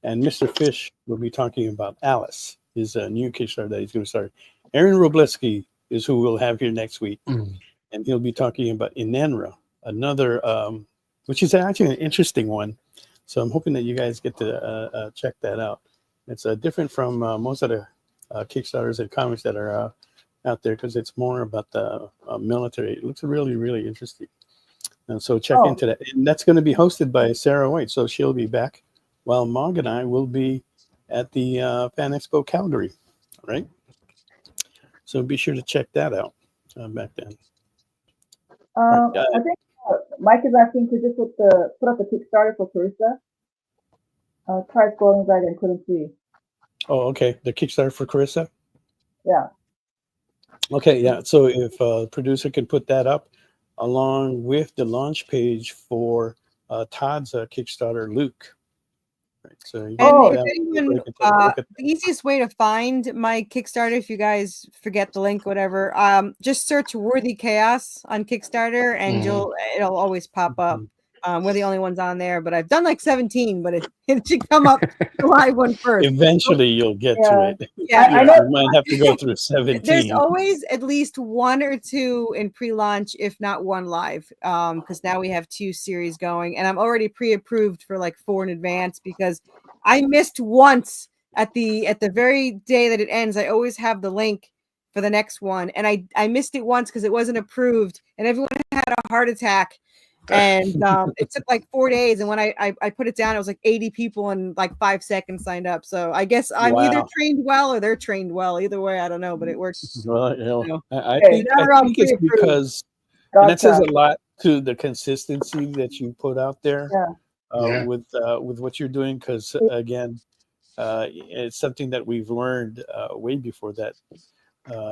And Mr. Fish will be talking about Alice, his new Kickstarter that he's going to start. Aaron Robleski is who we'll have here next week. And he'll be talking about Inanra, another, which is actually an interesting one. So I'm hoping that you guys get to check that out. It's different from most of the Kickstarters and comics that are out there, because it's more about the military. It looks really, really interesting. And so check into that. And that's going to be hosted by Sarah White. So she'll be back, while Mog and I will be at the Fan Expo Calgary. All right. So be sure to check that out back then. I think Mike is asking to just put up the Kickstarter for Corissa. Tried scrolling back and couldn't see. Oh, okay. The Kickstarter for Corissa? Yeah. Okay, yeah. So if a producer can put that up, along with the launch page for Todd's Kickstarter, Luke. Right, so you And can, if anyone, the easiest way to find my Kickstarter, if you guys forget the link, whatever, just search Worthy Chaos on Kickstarter, and it'll always pop up. We're the only ones on there, but I've done like 17, but it should come up the live one first. Eventually, you'll get to it. Yeah, I know. You might have to go through 17. There's always at least 1 or 2 in pre-launch, if not 1 live, because now we have 2 series going, and I'm already pre-approved for like 4 in advance because I missed once at the very day that it ends. I always have the link for the next one, and I missed it once because it wasn't approved, and everyone had a heart attack. And it took like 4 days, and when I put it down, it was like 80 people in like 5 seconds signed up. So I guess I'm either trained well or they're trained well. Either way, I don't know, but it works. Well, I think it's because and that says a lot to the consistency that you put out there with what you're doing. Because again, it's something that we've learned way before that,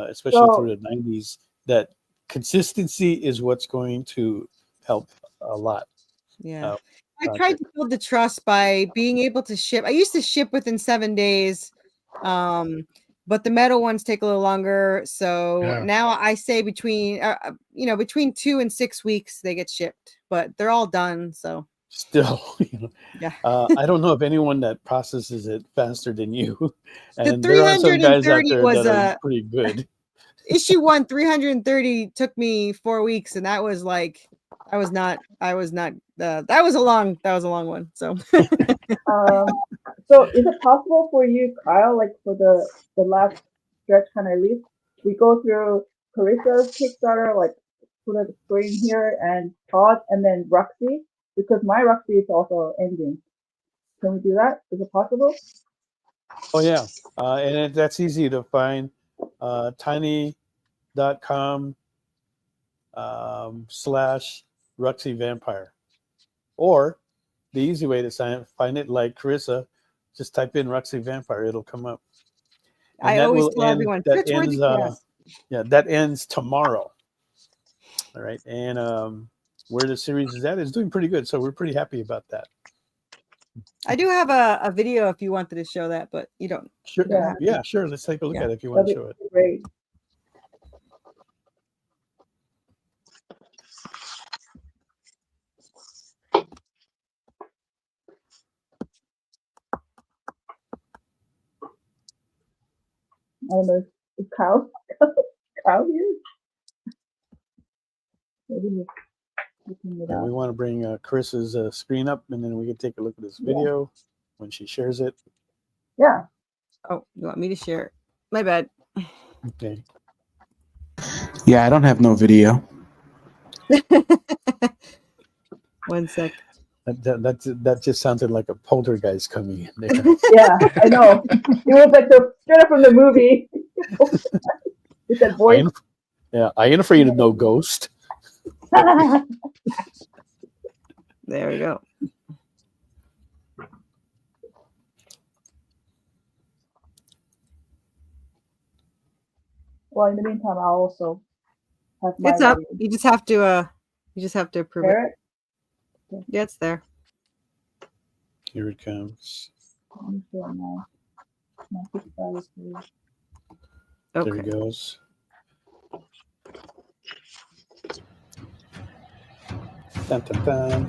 especially through the 90s. That consistency is what's going to help a lot. I tried to build the trust by being able to ship. I used to ship within 7 days, but the metal ones take a little longer. So now I say between 2 and 6 weeks they get shipped, but they're all done. So still, I don't know of anyone that processes it faster than you. And the 330 there are some guys out there was that are pretty good. Issue 1 330 took me 4 weeks, and that was like. That was a long one. So, so is it possible for you, Kyle, like for the last stretch kind of release, we go through Carissa's Kickstarter, like put a screen here, and Todd, and then Roxy, because my Roxy is also ending. Can we do that? Is it possible? Oh yeah, and that's easy to find. Tiny.com / Ruxy Vampire, or the easy way to find it, like Corissa, just type in Ruxy Vampire, it'll come up. And I always tell everyone that ends tomorrow. All right, and where the series is at is doing pretty good, so we're pretty happy about that. I do have a video if you wanted to show that, but you don't. Sure, yeah, sure. Let's take a look at it if you want to show it. Great. I don't know if Kyle here. We want to bring Carissa's screen up, and then we can take a look at this video when she shares it. Yeah. Oh, you want me to share it? My bad. Okay. Yeah, I don't have no video. 1 sec. That just sounded like a poltergeist coming in there. Yeah, I know. It was like straight up from the movie. With that voice. I ain't afraid of no ghost. There we go. Well, in the meantime, I'll also have my. It's up. You just have to approve it. Yeah, it's there. Here it comes. Okay. There it goes. Dun, dun, dun.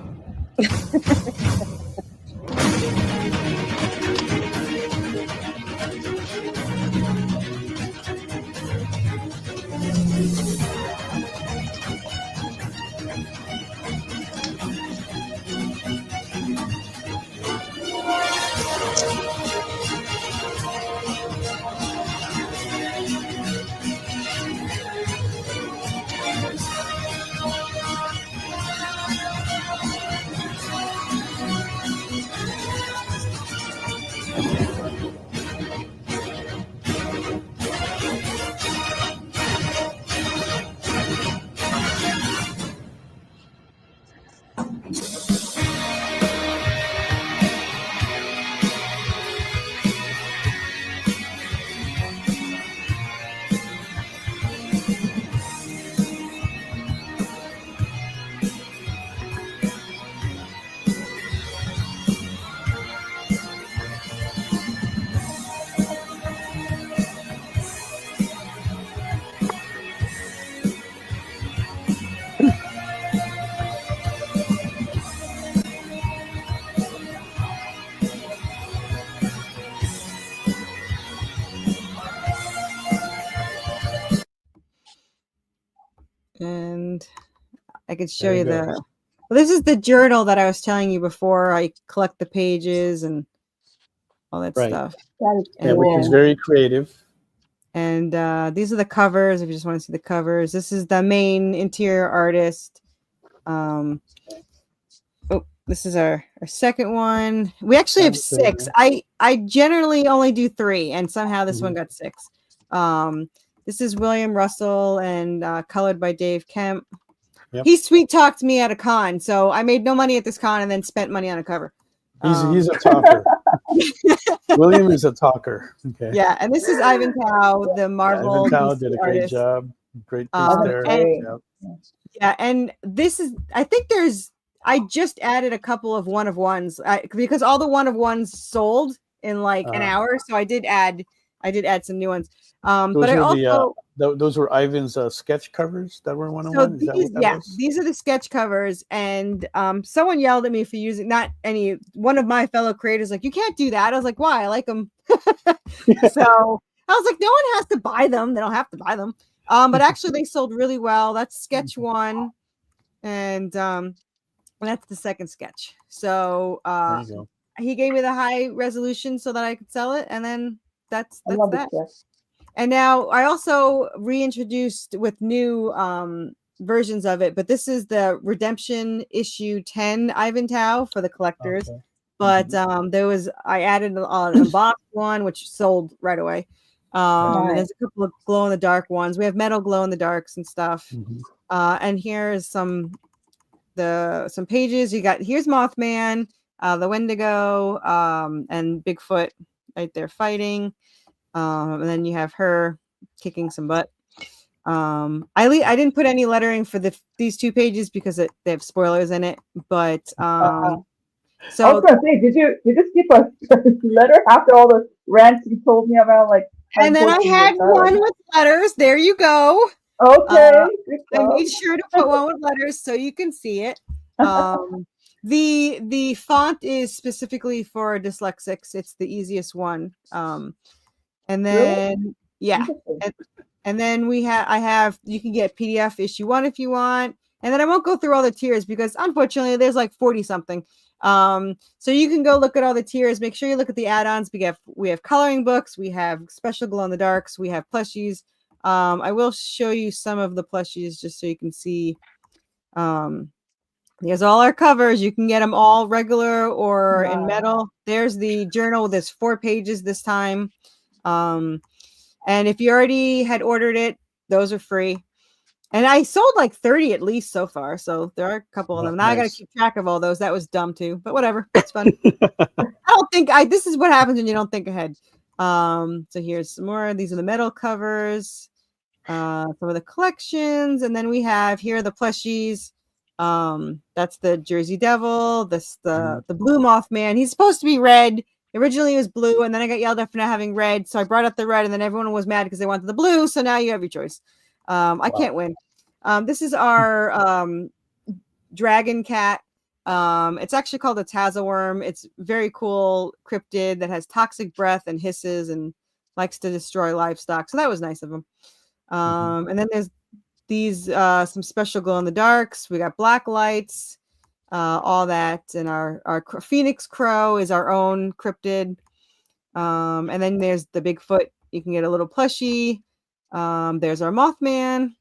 I could show There you you go. the. Well, this is the journal that I was telling you before. I collect the pages and all that Right. stuff. That is Yeah, which is cool. very creative. And these are the covers. If you just want to see the covers, this is the main interior artist. This is our second one. We actually have 6. I generally only do 3, and somehow this one got 6. This is William Russell and colored by Dave Kemp. Yep. He sweet talked me at a con, so I made no money at this con and then spent money on a cover. He's a talker. William is a talker. Okay. Yeah, and this is Ivan Tao, the Marvel. Ivan Tao DC did a great artist. job. Great piece there. And, Yep. yeah, and this is. I think I just added a couple of one of ones because all the one of ones sold in like an hour, so I did add some new ones. But I also those were Ivan's sketch covers that were one of one. These are the sketch covers, and someone yelled at me for using one of my fellow creators like, you can't do that. I was like, why? I like them. So I was like, no one has to buy them. They don't have to buy them. But actually they sold really well. That's sketch 1, and that's the second sketch. So he gave me the high resolution so that I could sell it, and then that's that. And now I also reintroduced with new versions of it, but this is the Redemption issue 10 Ivan Tao for the collectors. Okay. But I added an embossed one which sold right away. And there's a couple of glow in the dark ones. We have metal glow in the darks and stuff. And here's some pages. Here's Mothman, the Wendigo, and Bigfoot right there fighting. And then you have her kicking some butt. I didn't put any lettering for these 2 pages because they have spoilers in it. But so I was gonna say, did you skip a letter after all the rants you told me about? Like, and then I had one with letters. There you go. Okay, I made sure to put one with letters so you can see it. The font is specifically for dyslexics. It's the easiest one. And then and then you can get PDF issue 1 if you want. And then I won't go through all the tiers because unfortunately there's like 40 something. So you can go look at all the tiers. Make sure you look at the add-ons. We have coloring books, we have special glow in the darks, we have plushies. I will show you some of the plushies just so you can see. There's all our covers. You can get them all regular or in metal. There's the journal. There's 4 pages this time. And if you already had ordered it, those are free. And I sold like 30 at least so far. So there are a couple of them. Now I got to keep track of all those. That was dumb too, but whatever. It's fun. This is what happens when you don't think ahead. So here's some more. These are the metal covers, some of the collections. And then we have here the plushies. That's the Jersey Devil. The blue Mothman. He's supposed to be red. Originally it was blue, and then I got yelled at for not having red. So I brought up the red, and then everyone was mad because they wanted the blue. So now you have your choice. I can't win. This is our dragon cat. It's actually called a Tazaworm. It's very cool cryptid that has toxic breath and hisses and likes to destroy livestock. So that was nice of him. And then there's these some special glow in the darks. We got black lights, all that, and our Phoenix Crow is our own cryptid. And then there's the Bigfoot. You can get a little plushie. There's our Mothman,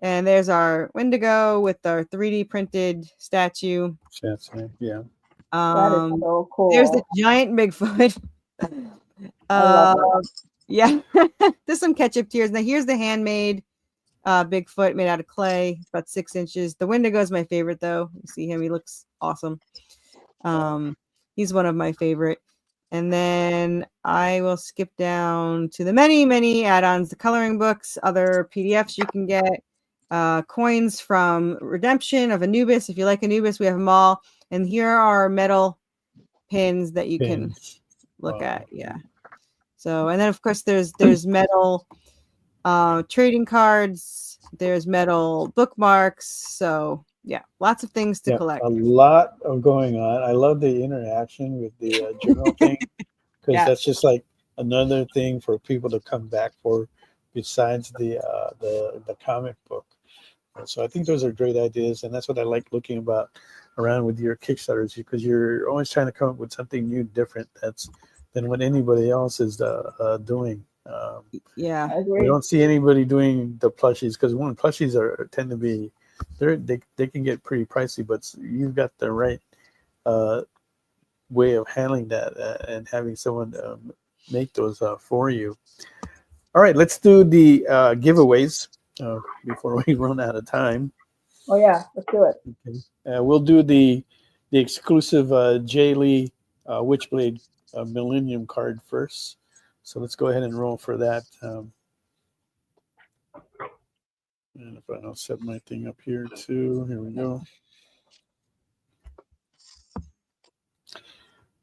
and there's our Wendigo with our 3D printed statue. Yeah. That is so cool. There's the giant Bigfoot. Yeah. There's some ketchup tears. Now here's the handmade Bigfoot made out of clay. It's about 6 inches. The Wendigo is my favorite though. You see him, he looks awesome. He's one of my favorite. And then I will skip down to the many, many add-ons, the coloring books, other PDFs you can get, coins from Redemption of Anubis. If you like Anubis, we have them all. And here are metal pins that you can look at. Yeah. So, and then of course there's metal trading cards. There's metal bookmarks. So yeah, lots of things to collect. A lot of going on. I love the interaction with the journal thing because that's just like another thing for people to come back for besides the comic book. So I think those are great ideas, and that's what I like looking about around with your Kickstarters, because you're always trying to come up with something new, different than what anybody else is doing. Yeah, I We agree. don't see anybody doing the plushies, because plushies tend to be they can get pretty pricey, but you've got the right way of handling that and having someone make those for you. All right, let's do the giveaways before we run out of time. Oh yeah, let's do it. Okay. We'll do the exclusive Jay Lee Witchblade Millennium card first. So let's go ahead and roll for that. And if I don't set my thing up here too, here we go.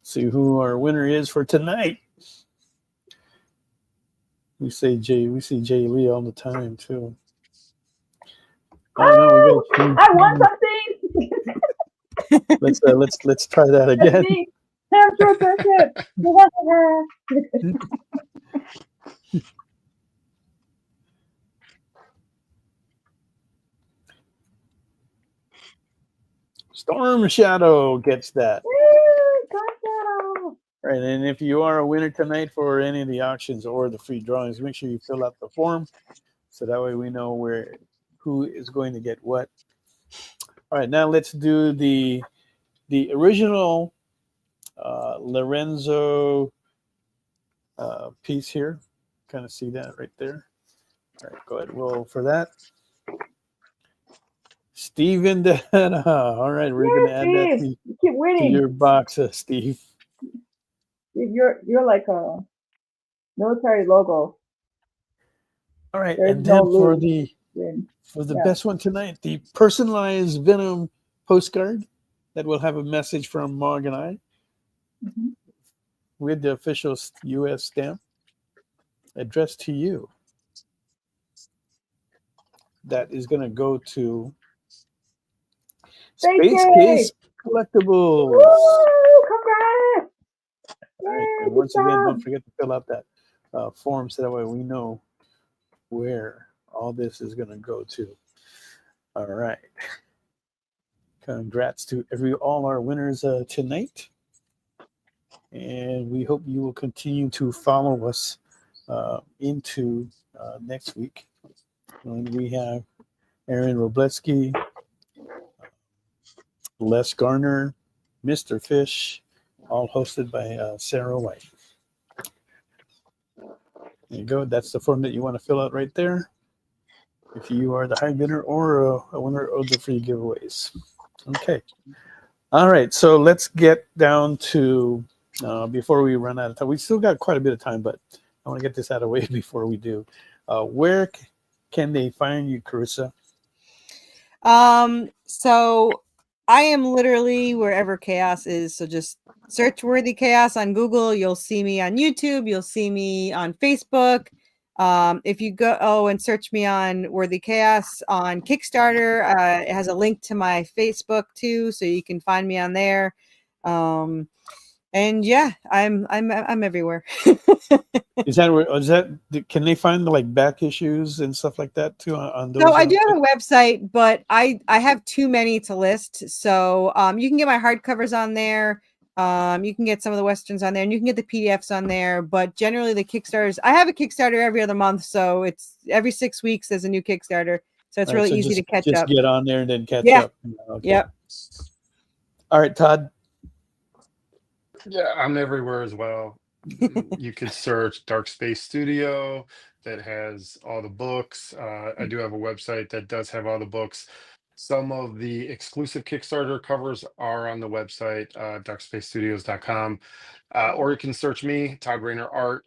See who our winner is for tonight. We see Jay Lee all the time too. Oh no, we got. I won something. Let's try that That's again. me. Hamster cricket. Storm Shadow gets that. Woo, Colorado. Right, and if you are a winner tonight for any of the auctions or the free drawings, make sure you fill out the form, so that way we know who is going to get what. All right, now let's do the original Lorenzo piece here. Kind of see that right there. All right, go ahead, roll for that. Steven Dana. All right, we're going to add that Steve, you keep to winning. your box, Steve. You're like a military logo. All right, There's and then no for lose. the Yeah. best one tonight, the personalized Venom postcard that will have a message from Marg and I Mhm. with the official U.S. stamp addressed to you. That is going to go to Thank Space you. Case Collectibles. Woo! Congrats! All right, Yay, and good once again, job. don't forget to fill out that form, so that way we know where all this is going to go to. All right. Congrats to all our winners tonight. And we hope you will continue to follow us into next week, when we have Aaron Robletsky, Les Garner, Mr. Fish, all hosted by Sarah White. There you go. That's the form that you want to fill out right there, if you are the high bidder or a winner of the free giveaways. Okay. All right. So let's get down to, before we run out of time, we still got quite a bit of time, but I want to get this out of the way before we do. Where can they find you, Corissa? So I am literally wherever chaos is. So just search Worthy Chaos on Google. You'll see me on YouTube. You'll see me on Facebook. If you go and search me on Worthy Chaos on Kickstarter, it has a link to my Facebook too, so you can find me on there. And yeah, I'm everywhere. Is that can they find the like back issues and stuff like that too on those? So I do have a website, but I have too many to list. So you can get my hardcovers on there. You can get some of the westerns on there, and you can get the PDFs on there. But generally, the Kickstarters, I have a Kickstarter every other month, so it's every 6 weeks there's a new Kickstarter. So it's really easy to catch up. Just get on there and then catch Yeah. up. Okay. Yep. All right, Todd. Yeah, I'm everywhere as well. You could search Dark Space Studio, that has all the books. I do have a website that does have all the books. Some of the exclusive Kickstarter covers are on the website, darkspacestudios.com. Or you can search me, Todd Rayner Art,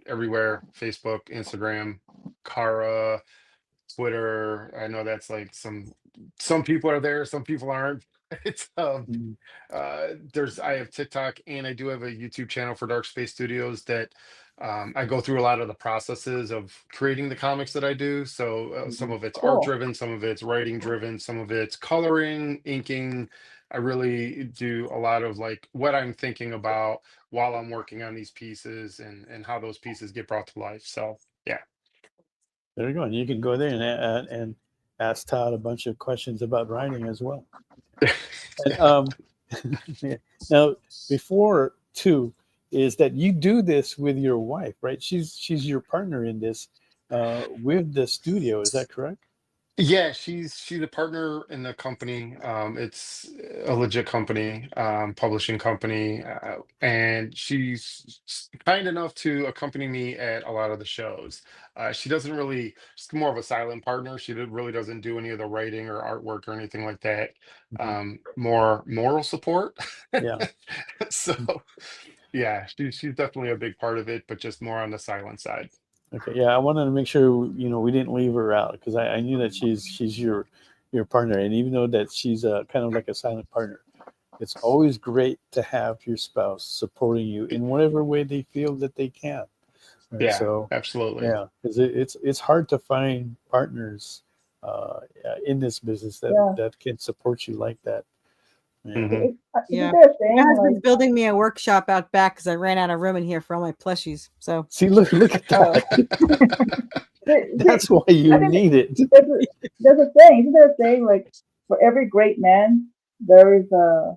everywhere: Facebook, Instagram, Kara, Twitter. I know that's like some people are there, some people aren't. It's I have TikTok, and I do have a YouTube channel for Dark Space Studios that I go through a lot of the processes of creating the comics that I do. So some of it's art Cool. driven, some of it's writing driven, some of it's coloring, inking. I really do a lot of like what I'm thinking about while I'm working on these pieces, and how those pieces get brought to life. So yeah. There you go. And you can go there and ask Todd a bunch of questions about writing as well. And, yeah. Now, before too, is that you do this with your wife, right? She's your partner in this with the studio. Is that correct? Yeah, she's a partner in the company. It's a legit company, publishing company, and she's kind enough to accompany me at a lot of the shows. She doesn't really, she's more of a silent partner. Really doesn't do any of the writing or artwork or anything like that. More moral support. Yeah. So yeah, she's definitely a big part of it, but just more on the silent side. Okay. Yeah, I wanted to make sure we didn't leave her out because I knew that she's your partner, and even though that she's kind of like a silent partner, it's always great to have your spouse supporting you in whatever way they feel that they can. Right? Yeah, So absolutely. yeah, because it's hard to find partners in this business that can support you like that. Yeah. Yeah. They're saying, My husband's like, building me a workshop out back because I ran out of room in here for all my plushies. So See, look at that. That's why you need it. there's a saying, isn't there a saying like for every great man there is a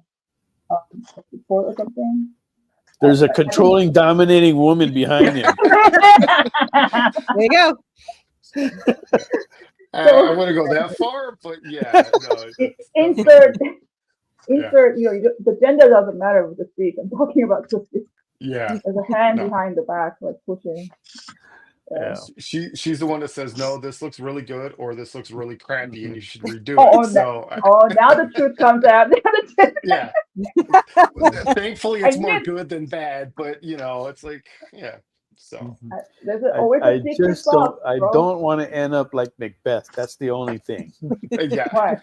support or something? There's a controlling, dominating woman behind him. there you go. I wouldn't go that far, but yeah, no. Insert, the gender doesn't matter with the speak. I'm talking about the speak. Yeah. There's a hand behind the back, like pushing. Yeah. She's the one that says, no, this looks really good, or this looks really crappy, and you should redo it. Now the truth comes out. Yeah. Thankfully, it's more good than bad, but it's like, yeah. So there's always a secret sauce, I don't want to end up like Macbeth. That's the only thing. Yeah. Right.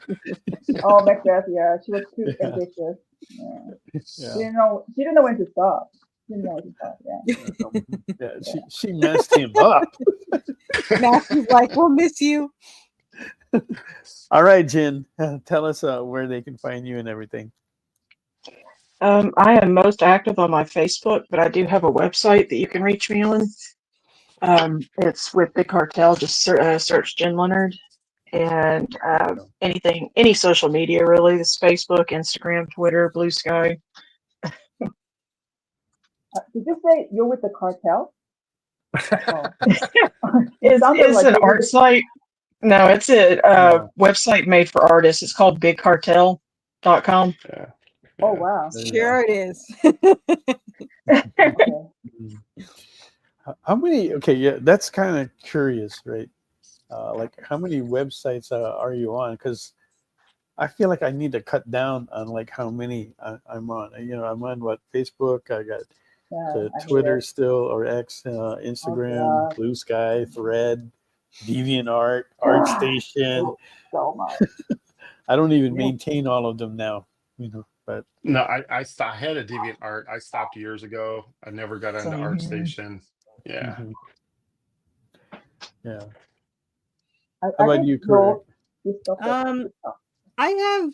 Oh, Macbeth. Yeah, she was too ambitious. Yeah. Yeah. She didn't know when to stop. Yeah, she messed him up. Matthew's like, we'll miss you. All right, Jyn, tell us where they can find you and everything. I am most active on my Facebook, but I do have a website that you can reach me on. It's with Big Cartel. Just search Jyn Leonard, and any social media really. This Facebook, Instagram, Twitter, Blue Sky. Did you say you're with the cartel? It's like an art site. No, it's a website made for artists. It's called bigcartel.com. Yeah. Oh, wow. Sure it is. How many? Okay, yeah, that's kind of curious, right? Like, how many websites are you on? Because I feel like I need to cut down on like how many I'm on. I'm on Facebook. I got Twitter still, or X, Instagram, Blue Sky, Thread, DeviantArt, ArtStation. So much. I don't even maintain all of them now, but no, I had a DeviantArt. I stopped years ago. I never got into ArtStation. Yeah. Yeah. How about you, Corey? I have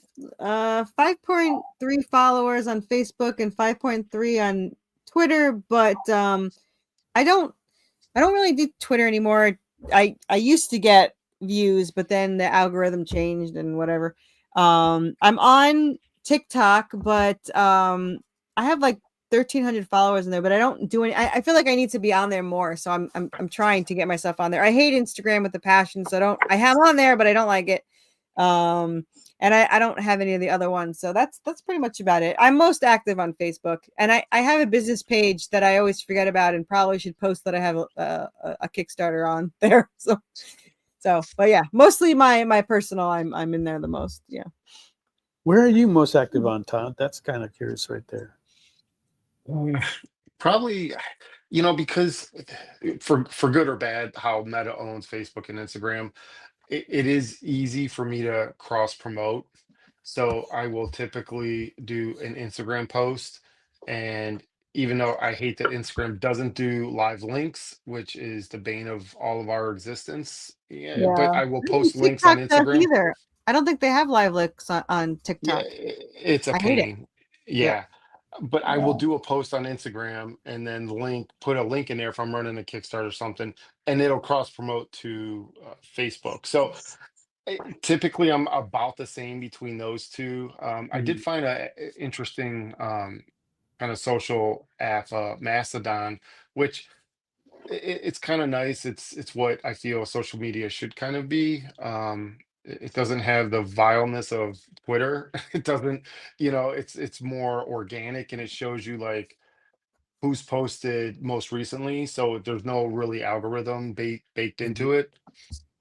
5.3 followers on Facebook and 5.3 on Twitter, but I don't really do Twitter anymore. I used to get views, but then the algorithm changed and whatever. I'm on TikTok, but I have like 1,300 followers in there, but I don't do any. I feel like I need to be on there more, so I'm trying to get myself on there. I hate Instagram with a passion, so I have on there, but I don't like it. And I don't have any of the other ones. So that's pretty much about it. I'm most active on Facebook, and I have a business page that I always forget about and probably should post that I have a Kickstarter on there. So, but yeah, mostly my personal, I'm in there the most. Yeah. Where are you most active on, Todd? That's kind of curious right there. Probably, because for good or bad, how Meta owns Facebook and Instagram, it is easy for me to cross promote. So I will typically do an Instagram post, and even though I hate that Instagram doesn't do live links, which is the bane of all of our existence, but I will post links on Instagram. Either. I don't think they have live links on TikTok. Yeah, it's a pain. Yeah. But I will do a post on Instagram and then put a link in there if I'm running a Kickstarter or something, and it'll cross promote to Facebook. So Typically, I'm about the same between those two. I did find a interesting kind of social app, Mastodon, which it's kind of nice. It's what I feel social media should kind of be. It doesn't have the vileness of Twitter. It doesn't, it's more organic, and it shows you like who's posted most recently. So there's no really algorithm baked into it.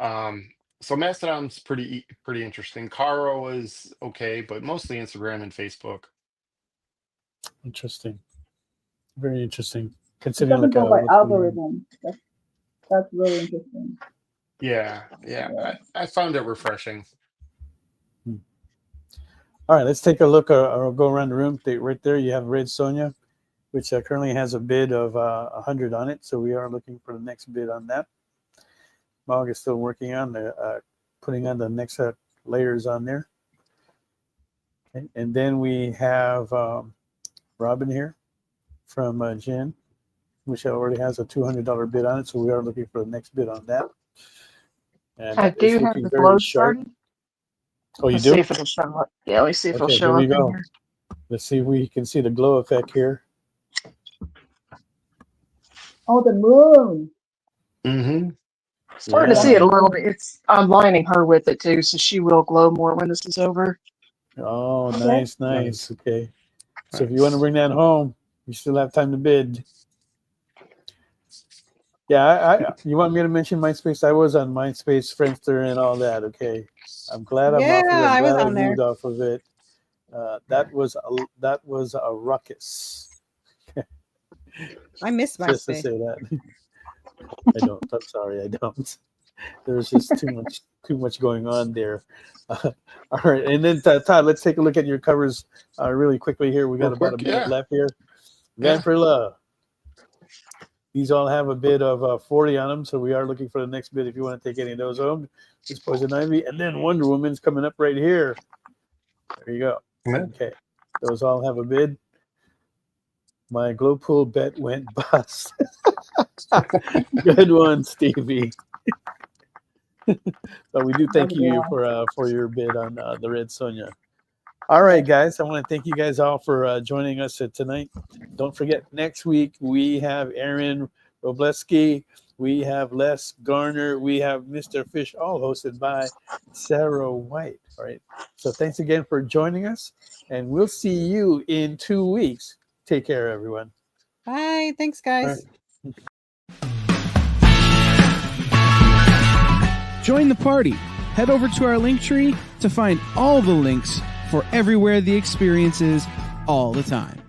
So Mastodon's pretty interesting. Caro is okay, but mostly Instagram and Facebook. Interesting. Very interesting. It Considering doesn't like go by what's going on. algorithm. That's really interesting. Yeah. I found it refreshing. All right, let's take a look or go around the room. Right there, you have Red Sonja, which currently has a bid of 100 on it. So we are looking for the next bid on that. Mog is still working on the putting on the next layers on there. Okay. And then we have Robin here from Jyn, which already has a $200 bid on it. So we are looking for the next bid on that. And I do it's have looking the very glow sharp. started. Oh, you Let's do? see if it'll show up. Yeah, let me see if it'll Okay, show here we up go. in here. Let's see if we can see the glow effect here. Oh, the moon. Mm-hmm. Starting to see it a little bit. I'm lining her with it too, so she will glow more when this is over. Oh, Okay. nice. Okay. So if you want to bring that home, you still have time to bid. Yeah, you want me to mention MySpace? I was on MySpace, Friendster, and all that. Okay, I'm glad I'm off of it. Yeah, I I'm was glad on there. moved off of it. That was a ruckus. I miss Just to MySpace. say that. I don't. I'm sorry, I don't. There's just too much going on there. All right, and then Todd, let's take a look at your covers really quickly here. We got Real about a quick, minute yeah. left here. Yeah. Van for Love. These all have a bid of 40 on them, so we are looking for the next bid if you want to take any of those home. This Poison Ivy, and then Wonder Woman's coming up right here. There you go. Yeah. Okay, those all have a bid. My glow pool bet went bust. Good one, Stevie. But we do thank you for your bid on the Red Sonja. All right, guys. I want to thank you guys all for joining us tonight. Don't forget, next week we have Aaron Robleski, we have Les Garner, we have Mr. Fish, all hosted by Sarah White. All right. So thanks again for joining us, and we'll see you in 2 weeks. Take care, everyone. Bye. Thanks, guys. Join the party. Head over to our link tree to find all the links for everywhere the experience is all the time.